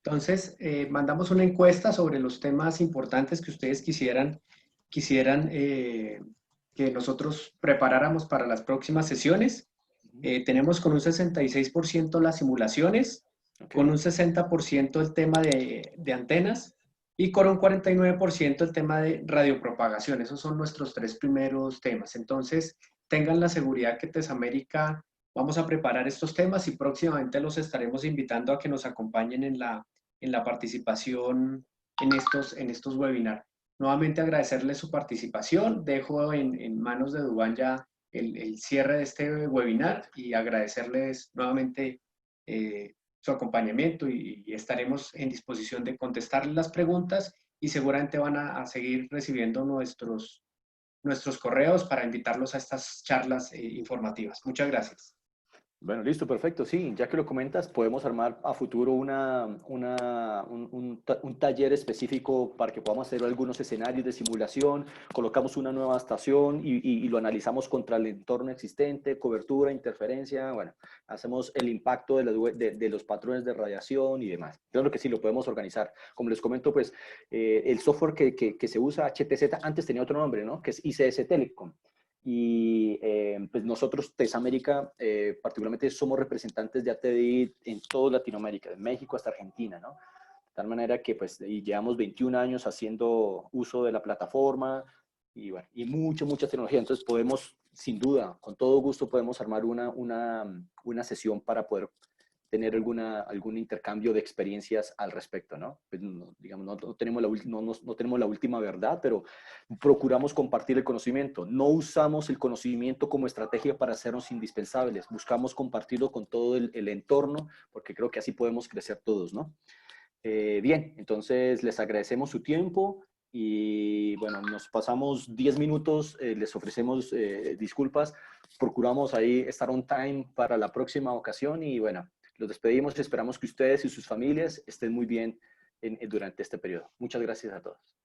Entonces, mandamos una encuesta sobre los temas importantes que ustedes quisieran que nosotros preparáramos para las próximas sesiones. Tenemos con un 66% las simulaciones, con un 60% el tema de antenas y con un 49% el tema de radiopropagación. Esos son nuestros 3 primeros temas. Entonces, tengan la seguridad que Tesamérica vamos a preparar estos temas y próximamente los estaremos invitando a que nos acompañen en la participación en estos webinars. Nuevamente agradecerles su participación. Dejo en manos de Duván ya el cierre de este webinar y agradecerles nuevamente su acompañamiento y estaremos en disposición de contestarles las preguntas y seguramente van a seguir recibiendo nuestros correos para invitarlos a estas charlas informativas. Muchas gracias. Bueno, listo, perfecto. Sí, ya que lo comentas, podemos armar a futuro un taller específico para que podamos hacer algunos escenarios de simulación, colocamos una nueva estación y lo analizamos contra el entorno existente, cobertura, interferencia, bueno, hacemos el impacto de los patrones de radiación y demás. Claro que sí, lo podemos organizar. Como les comento, pues el software que se usa, HTZ, antes tenía otro nombre, ¿no? Que es ICS Telecom. Y pues nosotros, TES América, particularmente somos representantes de ATDI en toda Latinoamérica, de México hasta Argentina, ¿no? De tal manera que pues y llevamos 21 años haciendo uso de la plataforma y, bueno, y mucha tecnología. Entonces podemos, sin duda, con todo gusto podemos armar una sesión para poder tener algún intercambio de experiencias al respecto, ¿no? Pues, digamos, no tenemos no tenemos la última verdad, pero procuramos compartir el conocimiento. No usamos el conocimiento como estrategia para hacernos indispensables. Buscamos compartirlo con todo el entorno, porque creo que así podemos crecer todos, ¿no? Bien, entonces les agradecemos su tiempo y bueno, nos pasamos 10 minutos, les ofrecemos disculpas, procuramos ahí estar on time para la próxima ocasión y bueno, los despedimos y esperamos que ustedes y sus familias estén muy bien durante este periodo. Muchas gracias a todos.